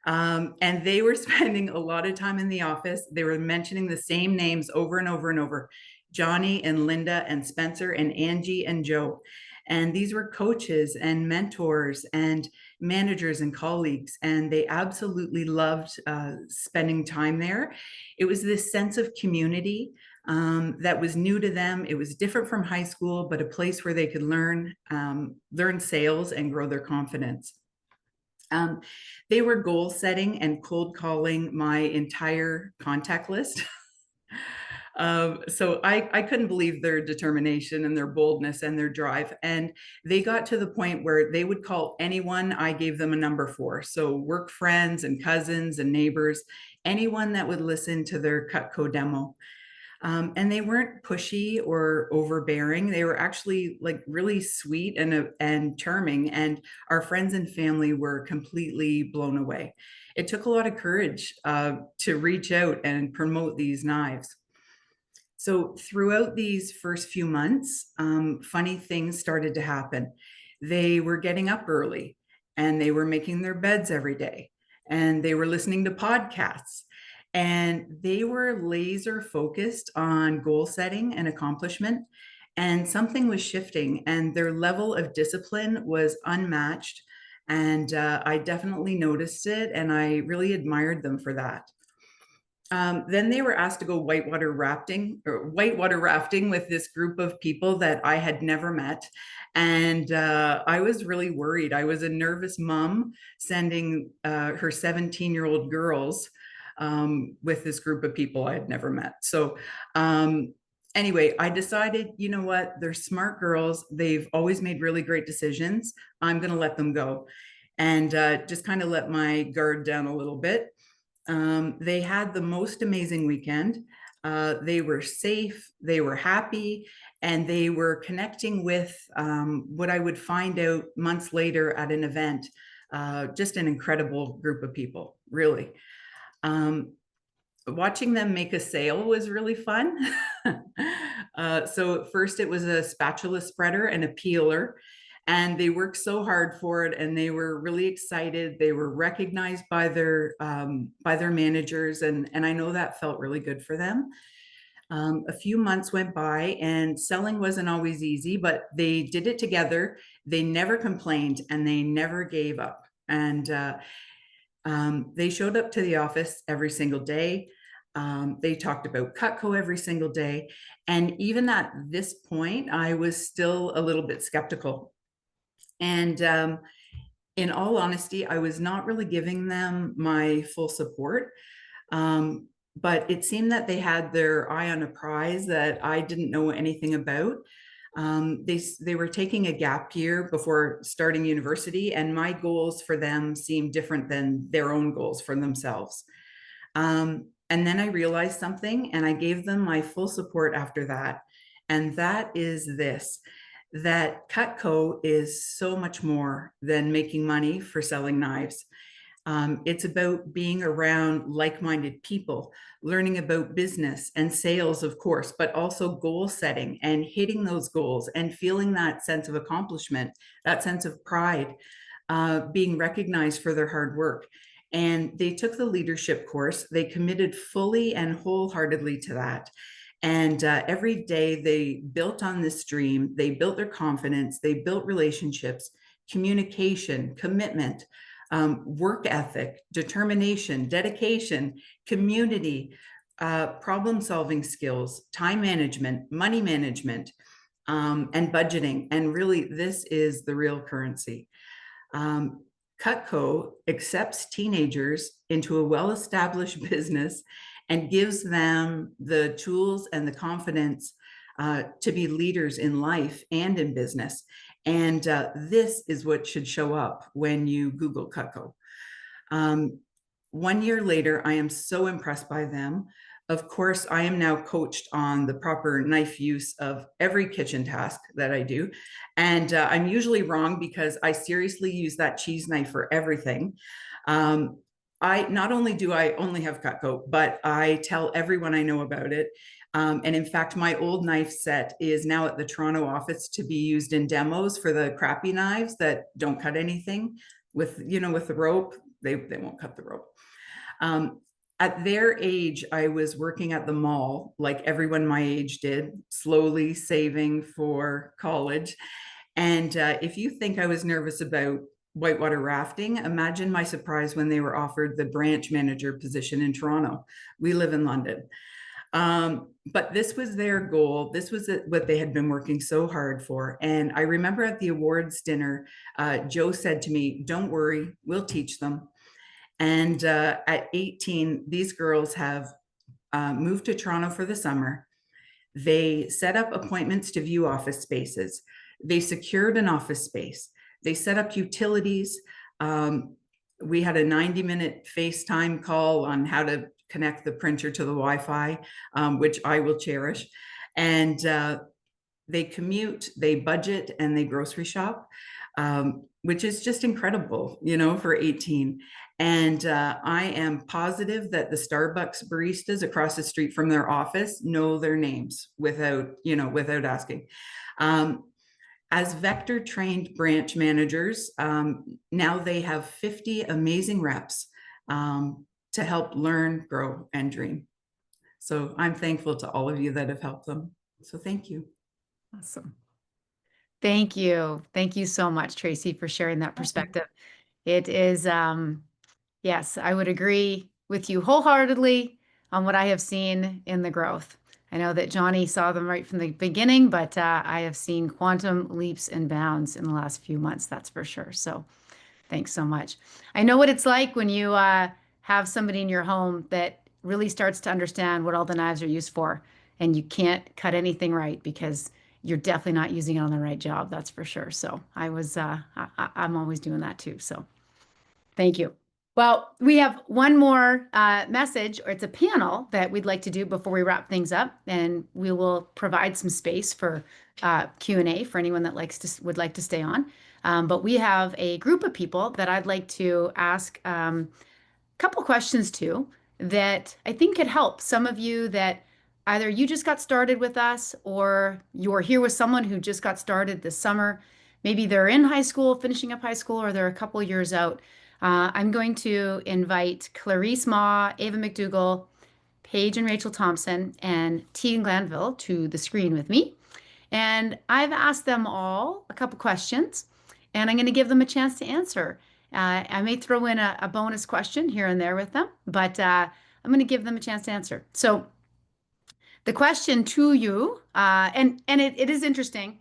And they were spending a lot of time in the office. They were mentioning the same names over and over and over: Johnny and Linda and Spencer and Angie and Joe. And these were coaches and mentors and managers and colleagues. And they absolutely loved spending time there. It was this sense of community that was new to them. It was different from high school, but a place where they could learn sales and grow their confidence. They were goal setting and cold calling my entire contact list. So I couldn't believe their determination and their boldness and their drive. And they got to the point where they would call anyone I gave them a number for. So work friends and cousins and neighbors, anyone that would listen to their Cutco demo. And they weren't pushy or overbearing. They were actually like really sweet and charming. And our friends and family were completely blown away. It took a lot of courage to reach out and promote these knives. So throughout these first few months, funny things started to happen. They were getting up early and they were making their beds every day and they were listening to podcasts. And they were laser focused on goal setting and accomplishment. And something was shifting and their level of discipline was unmatched. And I definitely noticed it and I really admired them for that. Then they were asked to go whitewater rafting with this group of people that I had never met. And I was really worried. I was a nervous mom sending her 17-year-old girls with this group of people I had never met. So anyway, I decided, you know what, they're smart girls. They've always made really great decisions. I'm going to let them go and just kind of let my guard down a little bit. They had the most amazing weekend. They were safe, they were happy, and they were connecting with what I would find out months later at an event. Just an incredible group of people, really. Watching them make a sale was really fun. So first it was a spatula spreader and a peeler, and they worked so hard for it and they were really excited. They were recognized by their managers, and I know that felt really good for them. A few months went by and selling wasn't always easy, but they did it together. They never complained and they never gave up. And they showed up to the office every single day. They talked about Cutco every single day. And even at this point, I was still a little bit skeptical. And in all honesty, I was not really giving them my full support. But it seemed that they had their eye on a prize that I didn't know anything about. They were taking a gap year before starting university, and my goals for them seemed different than their own goals for themselves. And then I realized something, and I gave them my full support after that. And that is this: that Cutco is so much more than making money for selling knives. It's about being around like-minded people, learning about business and sales, of course, but also goal setting and hitting those goals and feeling that sense of accomplishment, that sense of pride, being recognized for their hard work. And they took the leadership course. They committed fully and wholeheartedly to that. And every day they built on this dream. They built their confidence. They built relationships, communication, commitment, work ethic, determination, dedication, community, problem-solving skills, time management, money management, and budgeting. And really, this is the real currency. Cutco accepts teenagers into a well-established business and gives them the tools and the confidence to be leaders in life and in business. And this is what should show up when you Google Cutco. 1 year later, I am so impressed by them. Of course, I am now coached on the proper knife use of every kitchen task that I do. And I'm usually wrong because I seriously use that cheese knife for everything. I not only do I only have Cutco, but I tell everyone I know about it. And in fact, my old knife set is now at the Toronto office to be used in demos for the crappy knives that don't cut anything with, you know, with the rope. They won't cut the rope. At their age, I was working at the mall, like everyone my age did, slowly saving for college. And if you think I was nervous about whitewater rafting, imagine my surprise when they were offered the branch manager position in Toronto. We live in London. But this was their goal. This was what they had been working so hard for. And I remember at the awards dinner, Joe said to me, "Don't worry, we'll teach them." And at 18, these girls have moved to Toronto for the summer. They set up appointments to view office spaces. They secured an office space. They set up utilities. We had a 90-minute FaceTime call on how to connect the printer to the Wi-Fi, which I will cherish. And they commute, they budget, and they grocery shop, which is just incredible, you know, for 18. And I am positive that the Starbucks baristas across the street from their office know their names without, you know, without asking. As Vector trained branch managers, now they have 50 amazing reps to help learn, grow, and dream. So I'm thankful to all of you that have helped them. So thank you. Awesome. Thank you. Thank you so much, Tracy, for sharing that perspective. It is, yes, I would agree with you wholeheartedly on what I have seen in the growth. I know that Johnny saw them right from the beginning, but I have seen quantum leaps and bounds in the last few months, that's for sure. So thanks so much. I know what it's like when you have somebody in your home that really starts to understand what all the knives are used for, and you can't cut anything right because you're definitely not using it on the right job, that's for sure. So I'm always doing that too. So thank you. Well, we have one more message, or it's a panel that we'd like to do before we wrap things up, and we will provide some space for Q&A for anyone that would like to stay on. But we have a group of people that I'd like to ask a couple questions to that I think could help some of you that either you just got started with us or you're here with someone who just got started this summer. Maybe they're in high school, finishing up high school, or they're a couple years out. I'm going to invite Clarice Ma, Ava McDougall, Paige and Rachel Thompson, and Tegan Glanville to the screen with me. And I've asked them all a couple questions, and I'm going to give them a chance to answer. I may throw in a bonus question here and there with them, but I'm going to give them a chance to answer. So the question to you, and it is interesting.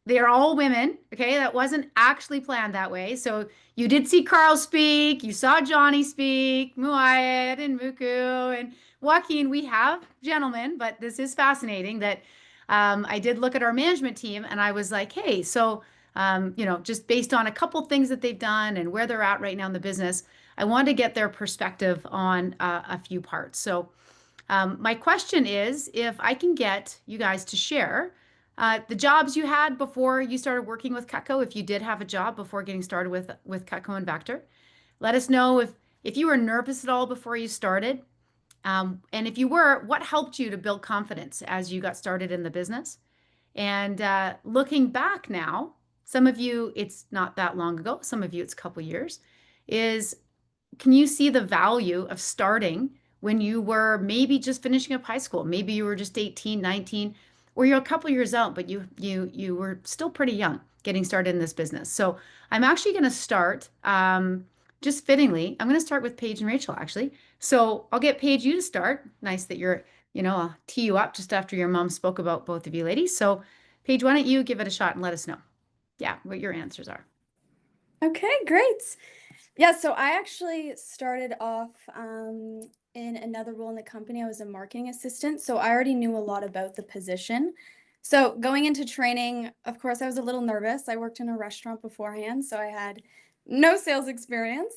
They are all women, okay? That wasn't actually planned that way. So you did see Carl speak, you saw Johnny speak, Muayed and Muku and Joaquin. We have gentlemen, but this is fascinating that I did look at our management team and I was like, hey, so, you know, just based on a couple things that they've done and where they're at right now in the business, I wanted to get their perspective on a few parts. So my question is, if I can get you guys to share the jobs you had before you started working with Cutco, if you did have a job before getting started with Cutco and Vector. Let us know if you were nervous at all before you started. And if you were, what helped you to build confidence as you got started in the business? And looking back now, some of you, it's not that long ago, some of you, it's a couple years, can you see the value of starting when you were maybe just finishing up high school? Maybe you were just 18, 19, or you're a couple years out, but you were still pretty young getting started in this business. So I'm actually going to start, just fittingly, I'm going to start with Paige and Rachel, actually. So I'll get Paige you to start. Nice that you're, you know, I'll tee you up just after your mom spoke about both of you ladies. So Paige, why don't you give it a shot and let us know, yeah, what your answers are. Okay, great. Yeah, so I actually started off in another role in the company. I was a marketing assistant, so I already knew a lot about the position. So going into training, of course, I was a little nervous. I worked in a restaurant beforehand, so I had no sales experience.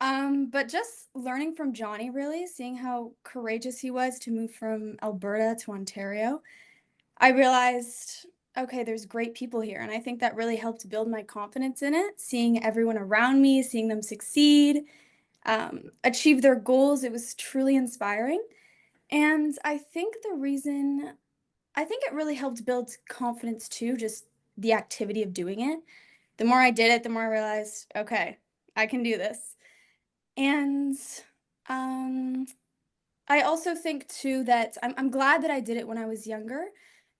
But just learning from Johnny, really, seeing how courageous he was to move from Alberta to Ontario, I realized, okay, there's great people here. And I think that really helped build my confidence in it, seeing everyone around me, seeing them succeed, achieve their goals. It was truly inspiring. And I think it really helped build confidence too, just the activity of doing it. The more I did it, the more I realized, okay, I can do this. And um, I also think too that I'm glad that I did it when I was younger,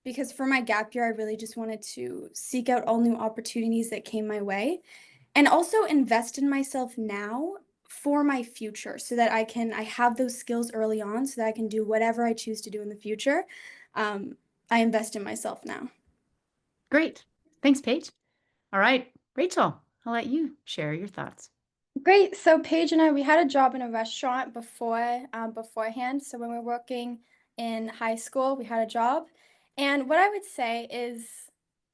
because for my gap year, I really just wanted to seek out all new opportunities that came my way and also invest in myself now for my future so that I have those skills early on so that I can do whatever I choose to do in the future. Um, I invest in myself now. Great. Thanks, Paige. All right, Rachel, I'll let you share your thoughts. Great. So Paige and I, we had a job in a restaurant beforehand. So when we were working in high school, we had a job. And what I would say is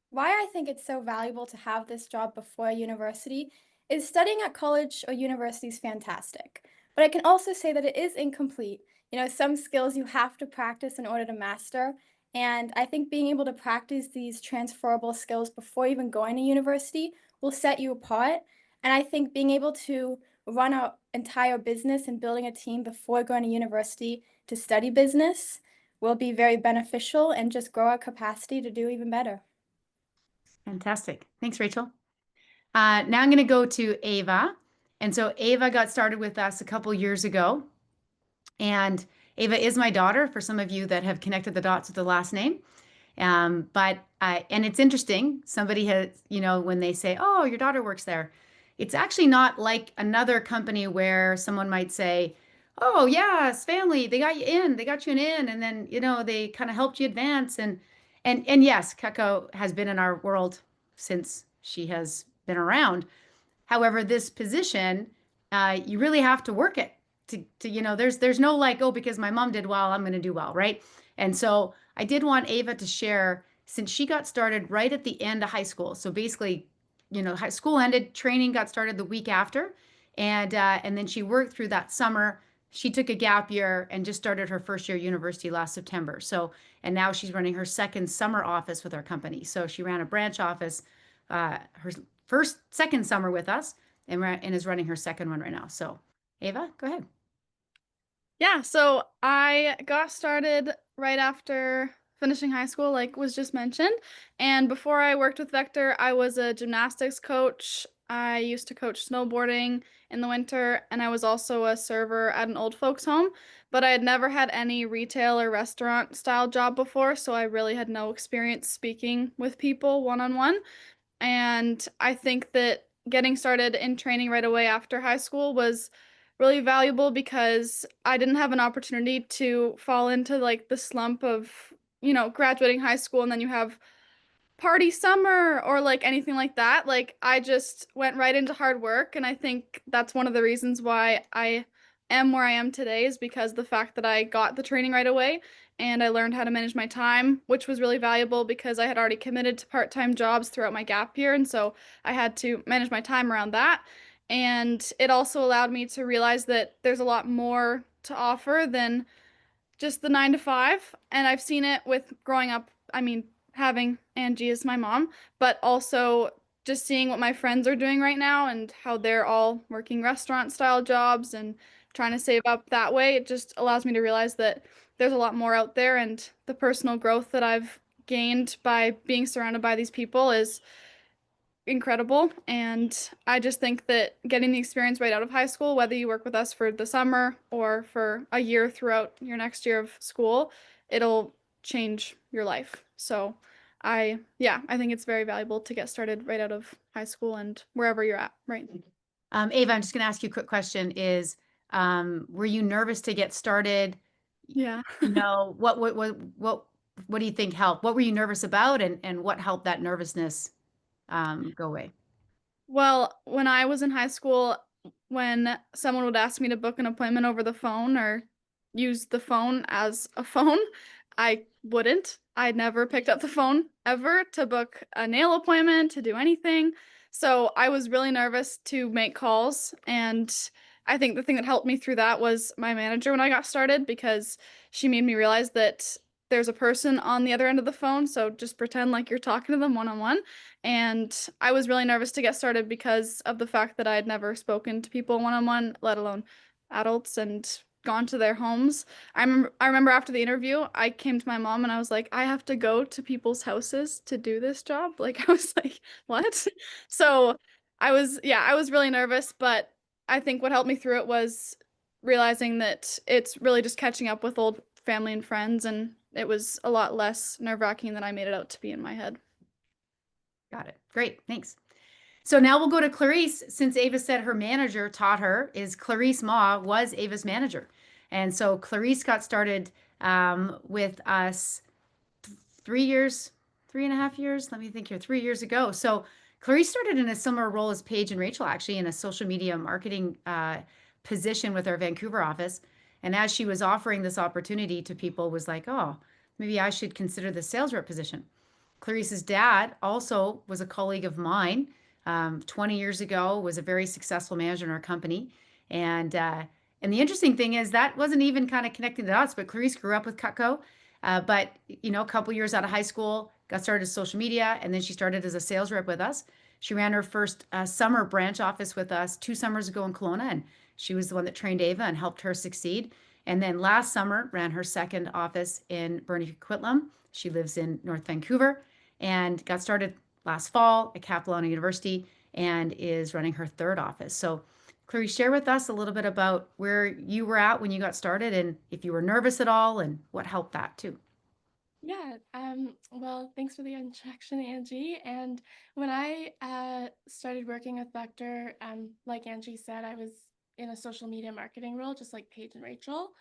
why I think it's so valuable to have this job before university is studying at college or university is fantastic. But I can also say that it is incomplete. You know, some skills you have to practice in order to master. And I think being able to practice these transferable skills before even going to university will set you apart. And I think being able to run an entire business and building a team before going to university to study business will be very beneficial and just grow our capacity to do even better. Fantastic. Thanks, Rachel. Now I'm going to go to Ava. And so Ava got started with us a couple years ago. And Ava is my daughter, for some of you that have connected the dots with the last name. And it's interesting. Somebody has, when they say, oh, your daughter works there, it's actually not like another company where someone might say, oh, yeah, it's family. They got you an in. And then, they kind of helped you advance. And yes, Cutco has been in our world since she has been around. However, this position, you really have to work it there's no like, oh, because my mom did well, I'm going to do well, right? And so I did want Ava to share, since she got started right at the end of high school. So basically, high school ended, training got started the week after, and then she worked through that summer. She took a gap year and just started her first year university last September. So, and now she's running her second summer office with our company. So she ran a branch office, her second summer with us, and is running her second one right now. So, Ava, go ahead. Yeah, so I got started right after finishing high school, like was just mentioned. And before I worked with Vector, I was a gymnastics coach. I used to coach snowboarding in the winter, and I was also a server at an old folks home. But I had never had any retail or restaurant style job before, so I really had no experience speaking with people one-on-one. And I think that getting started in training right away after high school was really valuable because I didn't have an opportunity to fall into like the slump of, graduating high school and then you have party summer or like anything like that. Like I just went right into hard work, and I think that's one of the reasons why I am where I am today is because the fact that I got the training right away and I learned how to manage my time, which was really valuable because I had already committed to part-time jobs throughout my gap year, and so I had to manage my time around that. And it also allowed me to realize that there's a lot more to offer than just the 9 to 5. And I've seen it with growing up. I mean, having Angie as my mom, but also just seeing what my friends are doing right now and how they're all working restaurant style jobs and trying to save up that way. It just allows me to realize that there's a lot more out there, and the personal growth that I've gained by being surrounded by these people is incredible. And I just think that getting the experience right out of high school, whether you work with us for the summer or for a year throughout your next year of school, it'll change your life. So I think it's very valuable to get started right out of high school and wherever you're at, right? Ava, I'm just going to ask you a quick question were you nervous to get started? Yeah. What do you think helped? What were you nervous about, and what helped that nervousness go away? Well, when I was in high school, when someone would ask me to book an appointment over the phone or use the phone as a phone, I wouldn't. I'd never picked up the phone ever to book a nail appointment, to do anything. So I was really nervous to make calls, and I think the thing that helped me through that was my manager when I got started, because she made me realize that there's a person on the other end of the phone, so just pretend like you're talking to them one-on-one. And I was really nervous to get started because of the fact that I had never spoken to people one-on-one, let alone adults, and gone to their homes. I remember after the interview, I came to my mom and I was like, I have to go to people's houses to do this job. Like, I was like, what? So I was really nervous, but I think what helped me through it was realizing that it's really just catching up with old family and friends, and it was a lot less nerve-wracking than I made it out to be in my head. Got it. Great. Thanks. So now we'll go to Clarice. Since Ava said her manager taught her, is Clarice Ma was Ava's manager. And so Clarice got started with us 3 years, 3.5 years. Let me think here, 3 years ago. So Clarice started in a similar role as Paige and Rachel, actually, in a social media marketing position with our Vancouver office. And as she was offering this opportunity to people, was like, oh, maybe I should consider the sales rep position. Clarice's dad also was a colleague of mine 20 years ago, was a very successful manager in our company. And the interesting thing is that wasn't even kind of connecting the dots, but Clarice grew up with Cutco. But, you know, a couple years out of high school, got started as social media, and then she started as a sales rep with us. She ran her first summer branch office with us 2 summers ago in Kelowna, and she was the one that trained Ava and helped her succeed. And then last summer, ran her second office in Burnaby-Coquitlam. She lives in North Vancouver and got started last fall at Capilano University and is running her third office. So Clarice, share with us a little bit about where you were at when you got started and if you were nervous at all and what helped that too. Yeah, well, thanks for the introduction, Angie. And when I started working with Vector, like Angie said, I was in a social media marketing role, just like Paige and Rachel.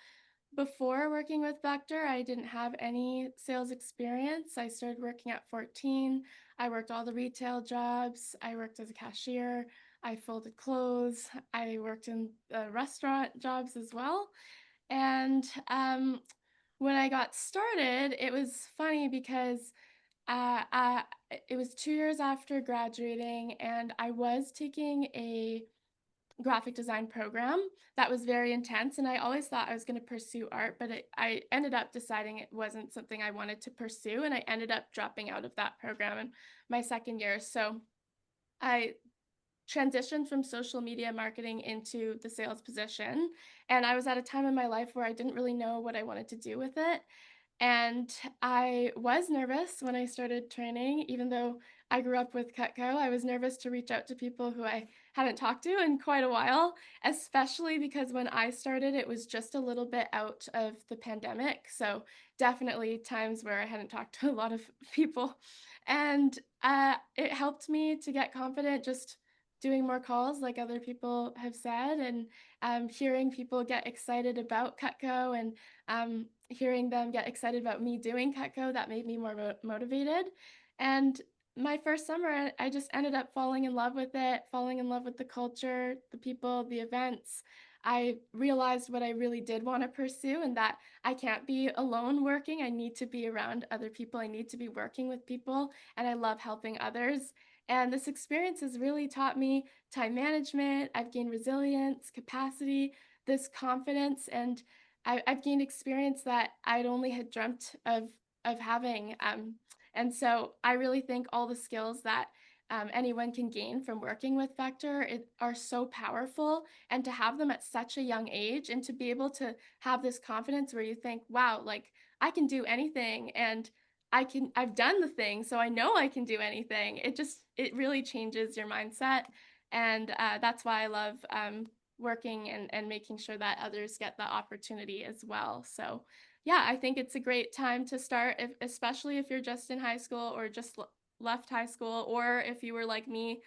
Before working with Vector, I didn't have any sales experience. I started working at 14. I worked all the retail jobs. I worked as a cashier. I folded clothes. I worked in restaurant jobs as well. And when I got started, it was funny because it was 2 years after graduating, and I was taking a graphic design program that was very intense, and I always thought I was going to pursue art, but I ended up deciding it wasn't something I wanted to pursue, and I ended up dropping out of that program in my second year. So I transitioned from social media marketing into the sales position, and I was at a time in my life where I didn't really know what I wanted to do with it. And I was nervous when I started training, even though I grew up with Cutco. I was nervous to reach out to people who I hadn't talked to in quite a while, especially because when I started, it was just a little bit out of the pandemic. So definitely times where I hadn't talked to a lot of people. And it helped me to get confident just doing more calls, like other people have said, and hearing people get excited about Cutco and hearing them get excited about me doing Cutco, that made me more motivated. And my first summer, I just ended up falling in love with it, falling in love with the culture, the people, the events. I realized what I really did want to pursue, and that I can't be alone working. I need to be around other people. I need to be working with people, and I love helping others. And this experience has really taught me time management. I've gained resilience, capacity, this confidence, and I've gained experience that I'd only had dreamt of having. And so I really think all the skills that anyone can gain from working with Vector are so powerful, and to have them at such a young age, and to be able to have this confidence where you think, wow, like I can do anything, and I've done the thing, so I know I can do anything. It really changes your mindset. And that's why I love working and making sure that others get the opportunity as well. So yeah, I think it's a great time to start, especially if you're just in high school or just left high school, or if you were like me,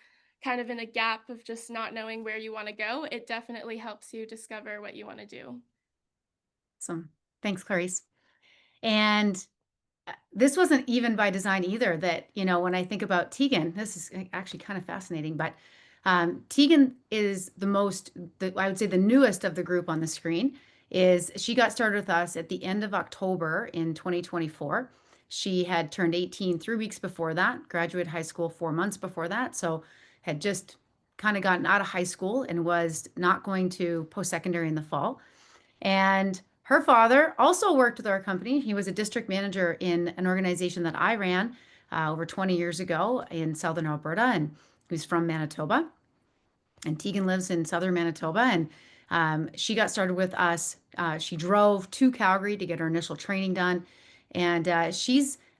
kind of in a gap of just not knowing where you want to go. It definitely helps you discover what you want to do. Awesome. Thanks, Clarice. And this wasn't even by design either, that, you know, when I think about Tegan, this is actually kind of fascinating, but Tegan is I would say the newest of the group on the screen. She got started with us at the end of October in 2024. She had turned 18 3 weeks before that, graduated high school 4 months before that. So had just kind of gotten out of high school and was not going to post-secondary in the fall. And her father also worked with our company. He was a district manager in an organization that I ran over 20 years ago in Southern Alberta, and he's from Manitoba. And Tegan lives in Southern Manitoba, and she got started with us. She drove to Calgary to get her initial training done. And I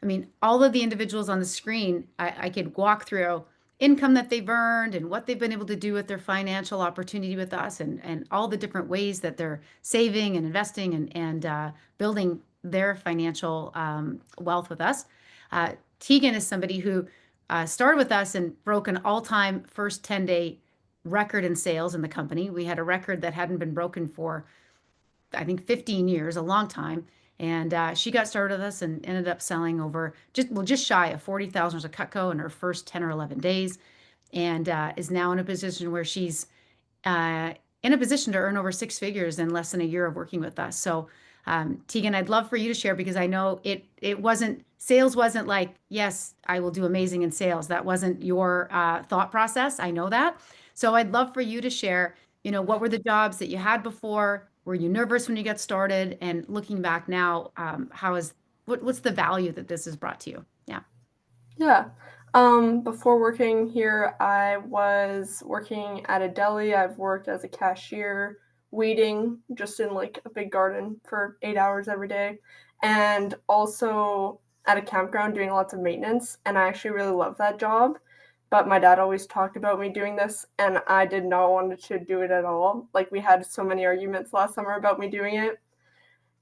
mean, all of the individuals on the screen, I could walk through income that they've earned and what they've been able to do with their financial opportunity with us, and all the different ways that they're saving and investing and building their financial wealth with us. Tegan is somebody who started with us and broke an all-time first 10-day record in sales in the company. We had a record that hadn't been broken for, I think, 15 years, a long time. And she got started with us and ended up selling over just shy of $40,000 of Cutco in her first 10 or 11 days, and is now in a position where she's in a position to earn over six figures in less than a year of working with us. So, Tegan, I'd love for you to share, because I know sales wasn't like, yes, I will do amazing in sales. That wasn't your thought process. I know that. So I'd love for you to share, what were the jobs that you had before? Were you nervous when you got started? And looking back now, what's the value that this has brought to you? Yeah. Yeah. Before working here, I was working at a deli. I've worked as a cashier, weeding just in like a big garden for 8 hours every day, and also at a campground doing lots of maintenance. And I actually really love that job. But my dad always talked about me doing this, and I did not want to do it at all. Like, we had so many arguments last summer about me doing it.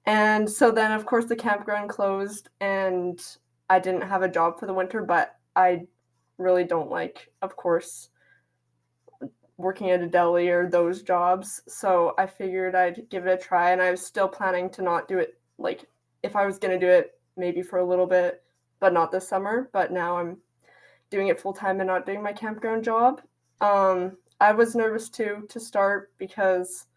And so then, of course, the campground closed, and I didn't have a job for the winter, but I really don't like, of course, working at a deli or those jobs. So I figured I'd give it a try, and I was still planning to not do it, like, if I was going to do it, maybe for a little bit, but not this summer. But now I'm doing it full time and not doing my campground job. I was nervous too to start, because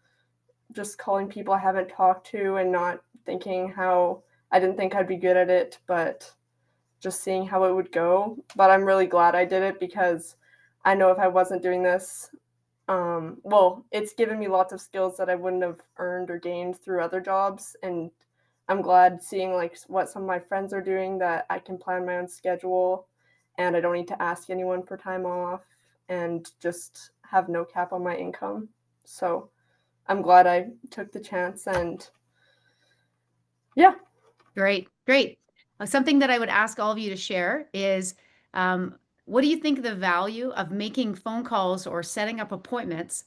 just calling people I haven't talked to and not thinking how I didn't think I'd be good at it, but just seeing how it would go. But I'm really glad I did it, because I know if I wasn't doing this, it's given me lots of skills that I wouldn't have earned or gained through other jobs. And I'm glad seeing like what some of my friends are doing, that I can plan my own schedule and I don't need to ask anyone for time off and just have no cap on my income. So I'm glad I took the chance, and yeah. Great. Something that I would ask all of you to share is, what do you think the value of making phone calls or setting up appointments,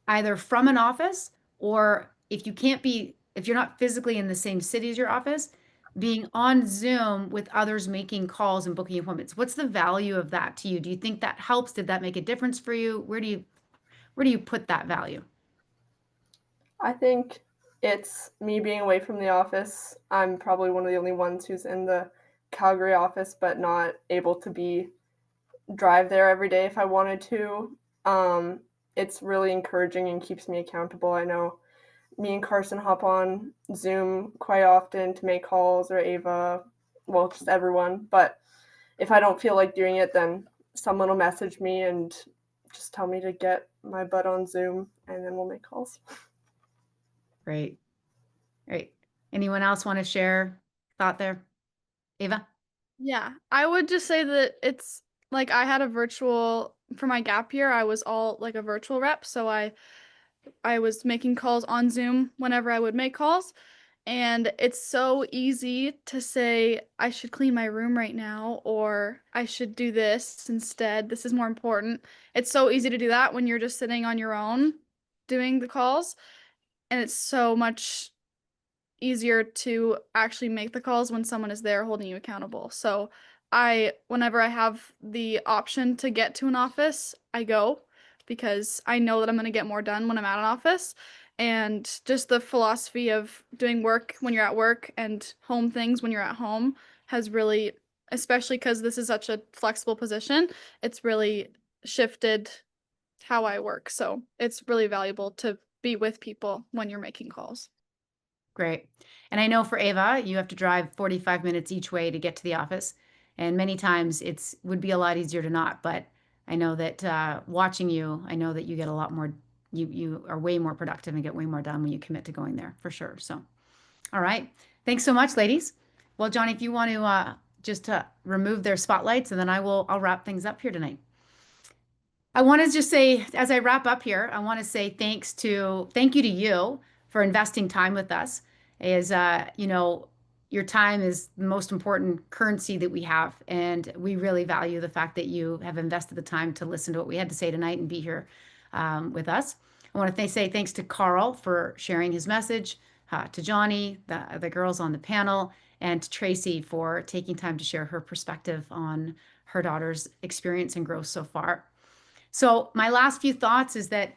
either from an office, or if you're not physically in the same city as your office, being on Zoom with others making calls and booking appointments? What's the value of that to you? Do you think that helps? Did that make a difference for you? Where do you put that value? I think it's me being away from the office. I'm probably one of the only ones who's in the Calgary office, but not able to drive there every day if I wanted to. It's really encouraging and keeps me accountable. I know me and Carson hop on Zoom quite often to make calls, or Ava, well, just everyone. But if I don't feel like doing it, then someone will message me and just tell me to get my butt on Zoom, and then we'll make calls. Great. Anyone else want to share thought there? Ava? Yeah, I would just say that it's like I had for my gap year, I was all like a virtual rep. So I was making calls on Zoom whenever I would make calls. And it's so easy to say, I should clean my room right now, or I should do this instead. This is more important. It's so easy to do that when you're just sitting on your own doing the calls. And it's so much easier to actually make the calls when someone is there holding you accountable. So whenever I have the option to get to an office, I go, because I know that I'm going to get more done when I'm at an office. And just the philosophy of doing work when you're at work and home things when you're at home has really, especially because this is such a flexible position, it's really shifted how I work. So it's really valuable to be with people when you're making calls. Great. And I know for Ava, you have to drive 45 minutes each way to get to the office. And many times would be a lot easier to not. But I know that watching you, I know that you get a lot more, you are way more productive and get way more done when you commit to going there for sure. So, all right. Thanks so much, ladies. Well, Johnny, if you want to just remove their spotlights, and then I'll wrap things up here tonight. I want to just say, as I wrap up here, I want to say thank you to you for investing time with us. As you know, your time is the most important currency that we have, and we really value the fact that you have invested the time to listen to what we had to say tonight and be here with us. I want to say thanks to Carl for sharing his message, to Johnny, the girls on the panel, and to Tracy for taking time to share her perspective on her daughter's experience and growth so far. So my last few thoughts is that,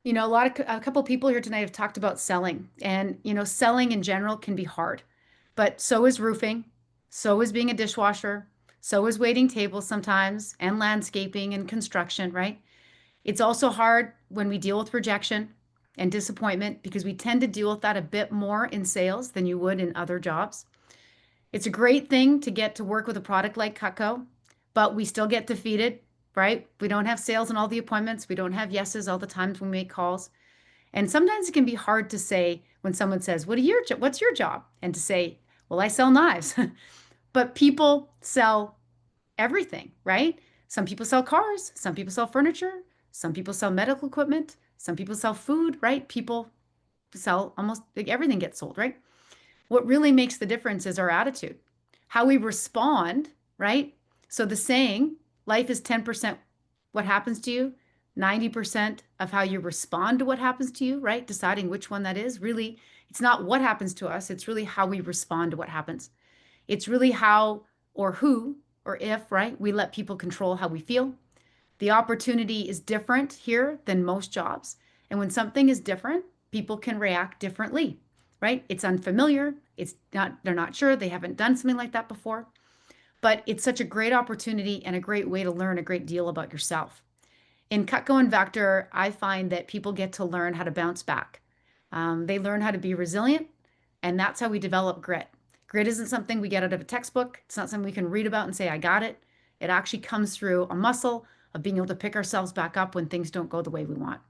you know, a couple people here tonight have talked about selling, and, you know, selling in general can be hard, but so is roofing, so is being a dishwasher, so is waiting tables sometimes, and landscaping and construction, right? It's also hard when we deal with rejection and disappointment, because we tend to deal with that a bit more in sales than you would in other jobs. It's a great thing to get to work with a product like Cutco, but we still get defeated, right? We don't have sales in all the appointments. We don't have yeses all the times when we make calls. And sometimes it can be hard to say when someone says, what's your job? And to say, well, I sell knives. But people sell everything, right? Some people sell cars. Some people sell furniture. Some people sell medical equipment. Some people sell food, right? People sell almost like everything gets sold, right? What really makes the difference is our attitude, how we respond, right? So the saying, life is 10% what happens to you, 90% of how you respond to what happens to you, right? Deciding which one that is. Really, it's not what happens to us, it's really how we respond to what happens. It's really how or who or if, right, we let people control how we feel. The opportunity is different here than most jobs. And when something is different, people can react differently, right? It's unfamiliar. They're not sure. They haven't done something like that before. But it's such a great opportunity and a great way to learn a great deal about yourself. In Cutco and Vector, I find that people get to learn how to bounce back. They learn how to be resilient, and that's how we develop grit. Grit isn't something we get out of a textbook. It's not something we can read about and say, I got it. It actually comes through a muscle of being able to pick ourselves back up when things don't go the way we want.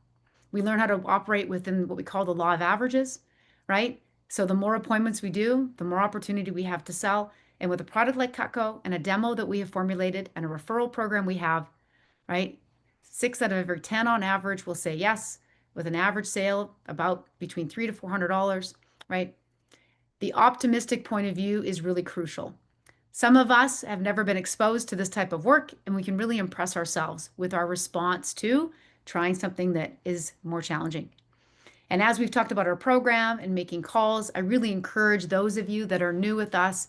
We learn how to operate within what we call the law of averages, right? So the more appointments we do, the more opportunity we have to sell. And with a product like Cutco and a demo that we have formulated and a referral program we have, right? 6 out of every 10 on average will say yes, with an average sale about between $300 to $400, right? The optimistic point of view is really crucial. Some of us have never been exposed to this type of work, and we can really impress ourselves with our response to trying something that is more challenging. And as we've talked about our program and making calls, I really encourage those of you that are new with us,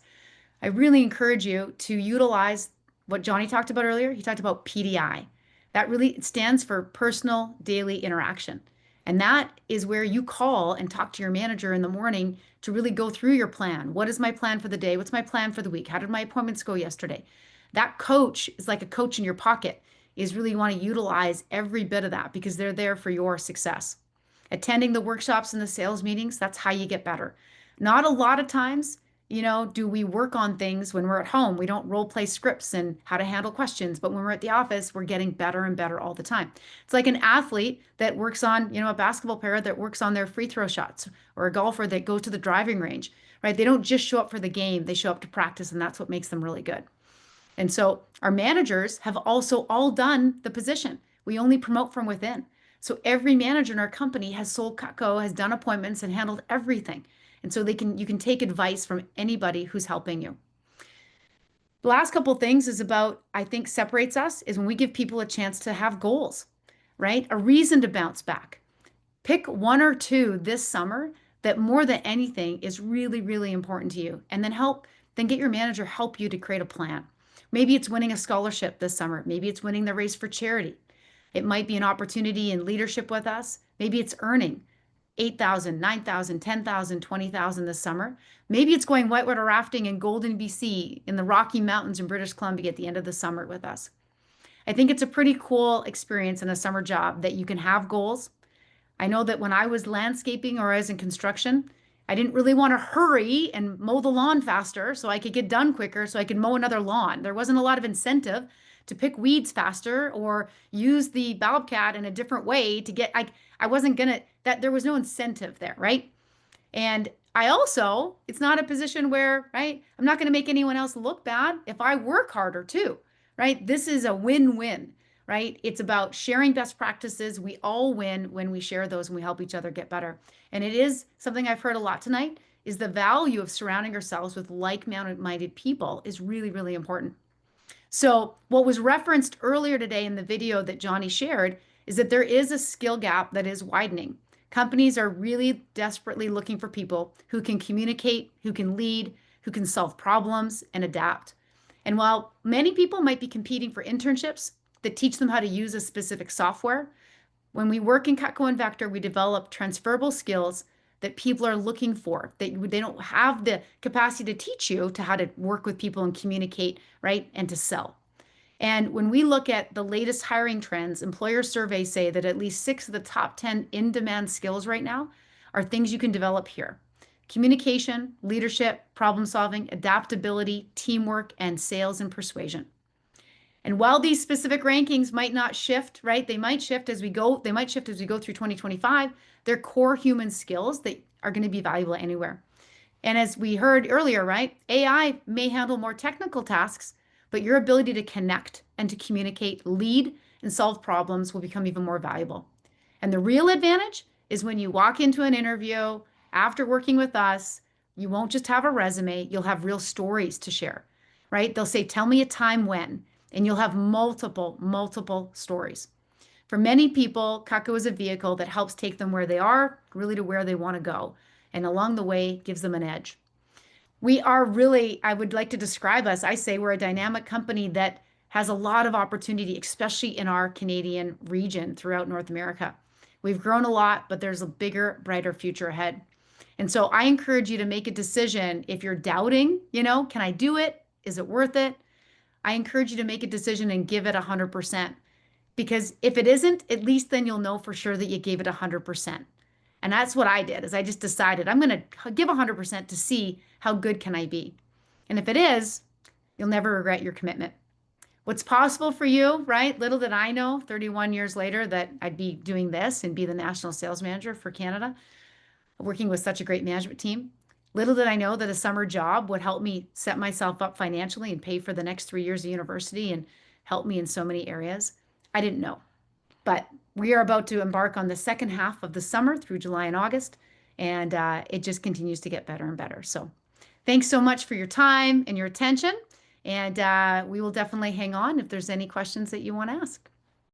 I really encourage you to utilize what Johnny talked about earlier. He talked about PDI. That really stands for personal daily interaction. And that is where you call and talk to your manager in the morning to really go through your plan. What is my plan for the day? What's my plan for the week? How did my appointments go yesterday? That coach is like a coach in your pocket, is really want to utilize every bit of that because they're there for your success. Attending the workshops and the sales meetings, that's how you get better. Not a lot of times, you know, do we work on things when we're at home? We don't role play scripts and how to handle questions, but when we're at the office, we're getting better and better all the time. It's like an athlete that works on, you know, a basketball player that works on their free throw shots, or a golfer that goes to the driving range, right? They don't just show up for the game, they show up to practice, and that's what makes them really good. And so our managers have also all done the position. We only promote from within. So every manager in our company has sold Cutco, has done appointments and handled everything. And so you can take advice from anybody who's helping you. The last couple things is about, I think separates us is when we give people a chance to have goals, right? A reason to bounce back. Pick 1 or 2 this summer that more than anything is really, really important to you. And then get your manager help you to create a plan. Maybe it's winning a scholarship this summer. Maybe it's winning the race for charity. It might be an opportunity in leadership with us. Maybe it's earning $8,000, $9,000, $10,000, $20,000 this summer. Maybe it's going whitewater rafting in Golden, BC, in the Rocky Mountains in British Columbia at the end of the summer with us. I think it's a pretty cool experience in a summer job that you can have goals. I know that when I was landscaping or I was in construction, I didn't really want to hurry and mow the lawn faster so I could get done quicker so I could mow another lawn. There wasn't a lot of incentive to pick weeds faster or use the Bobcat in a different way to get, I wasn't gonna, that there was no incentive there, right? And I also, it's not a position where, right, I'm not going to make anyone else look bad if I work harder too, right? This is a win-win, right? It's about sharing best practices. We all win when we share those and we help each other get better. And it is something I've heard a lot tonight is the value of surrounding ourselves with like-minded people is really, really important. So what was referenced earlier today in the video that Johnny shared is that there is a skill gap that is widening. Companies are really desperately looking for people who can communicate, who can lead, who can solve problems and adapt. And while many people might be competing for internships that teach them how to use a specific software, when we work in Cutco and Vector, we develop transferable skills that people are looking for, that they don't have the capacity to teach you to how to work with people and communicate, right? And to sell. And when we look at the latest hiring trends, employer surveys say that at least 6 of the top 10 in-demand skills right now are things you can develop here. Communication, leadership, problem solving, adaptability, teamwork, and sales and persuasion. And while these specific rankings might not shift, right? They might shift as we go through 2025. They're core human skills that are going to be valuable anywhere. And as we heard earlier, right? AI may handle more technical tasks, but your ability to connect and to communicate, lead, and solve problems will become even more valuable. And the real advantage is when you walk into an interview after working with us, you won't just have a resume, you'll have real stories to share, right? They'll say, tell me a time when, and you'll have multiple stories. For many people, Cutco is a vehicle that helps take them where they are, really to where they want to go. And along the way, gives them an edge. We are really, I would like to describe us, I say we're a dynamic company that has a lot of opportunity, especially in our Canadian region throughout North America. We've grown a lot, but there's a bigger, brighter future ahead. And so I encourage you to make a decision. If you're doubting, can I do it? Is it worth it? I encourage you to make a decision and give it 100%. Because if it isn't, at least then you'll know for sure that you gave it 100%. And that's what I did, is I just decided I'm going to give 100% to see how good can I be. And if it is, you'll never regret your commitment. What's possible for you, right? Little did I know 31 years later that I'd be doing this and be the national sales manager for Canada, working with such a great management team. Little did I know that a summer job would help me set myself up financially and pay for the next 3 years of university and help me in so many areas. I didn't know. But we are about to embark on the second half of the summer through July and August, and it just continues to get better and better. So thanks so much for your time and your attention, and we will definitely hang on if there's any questions that you want to ask.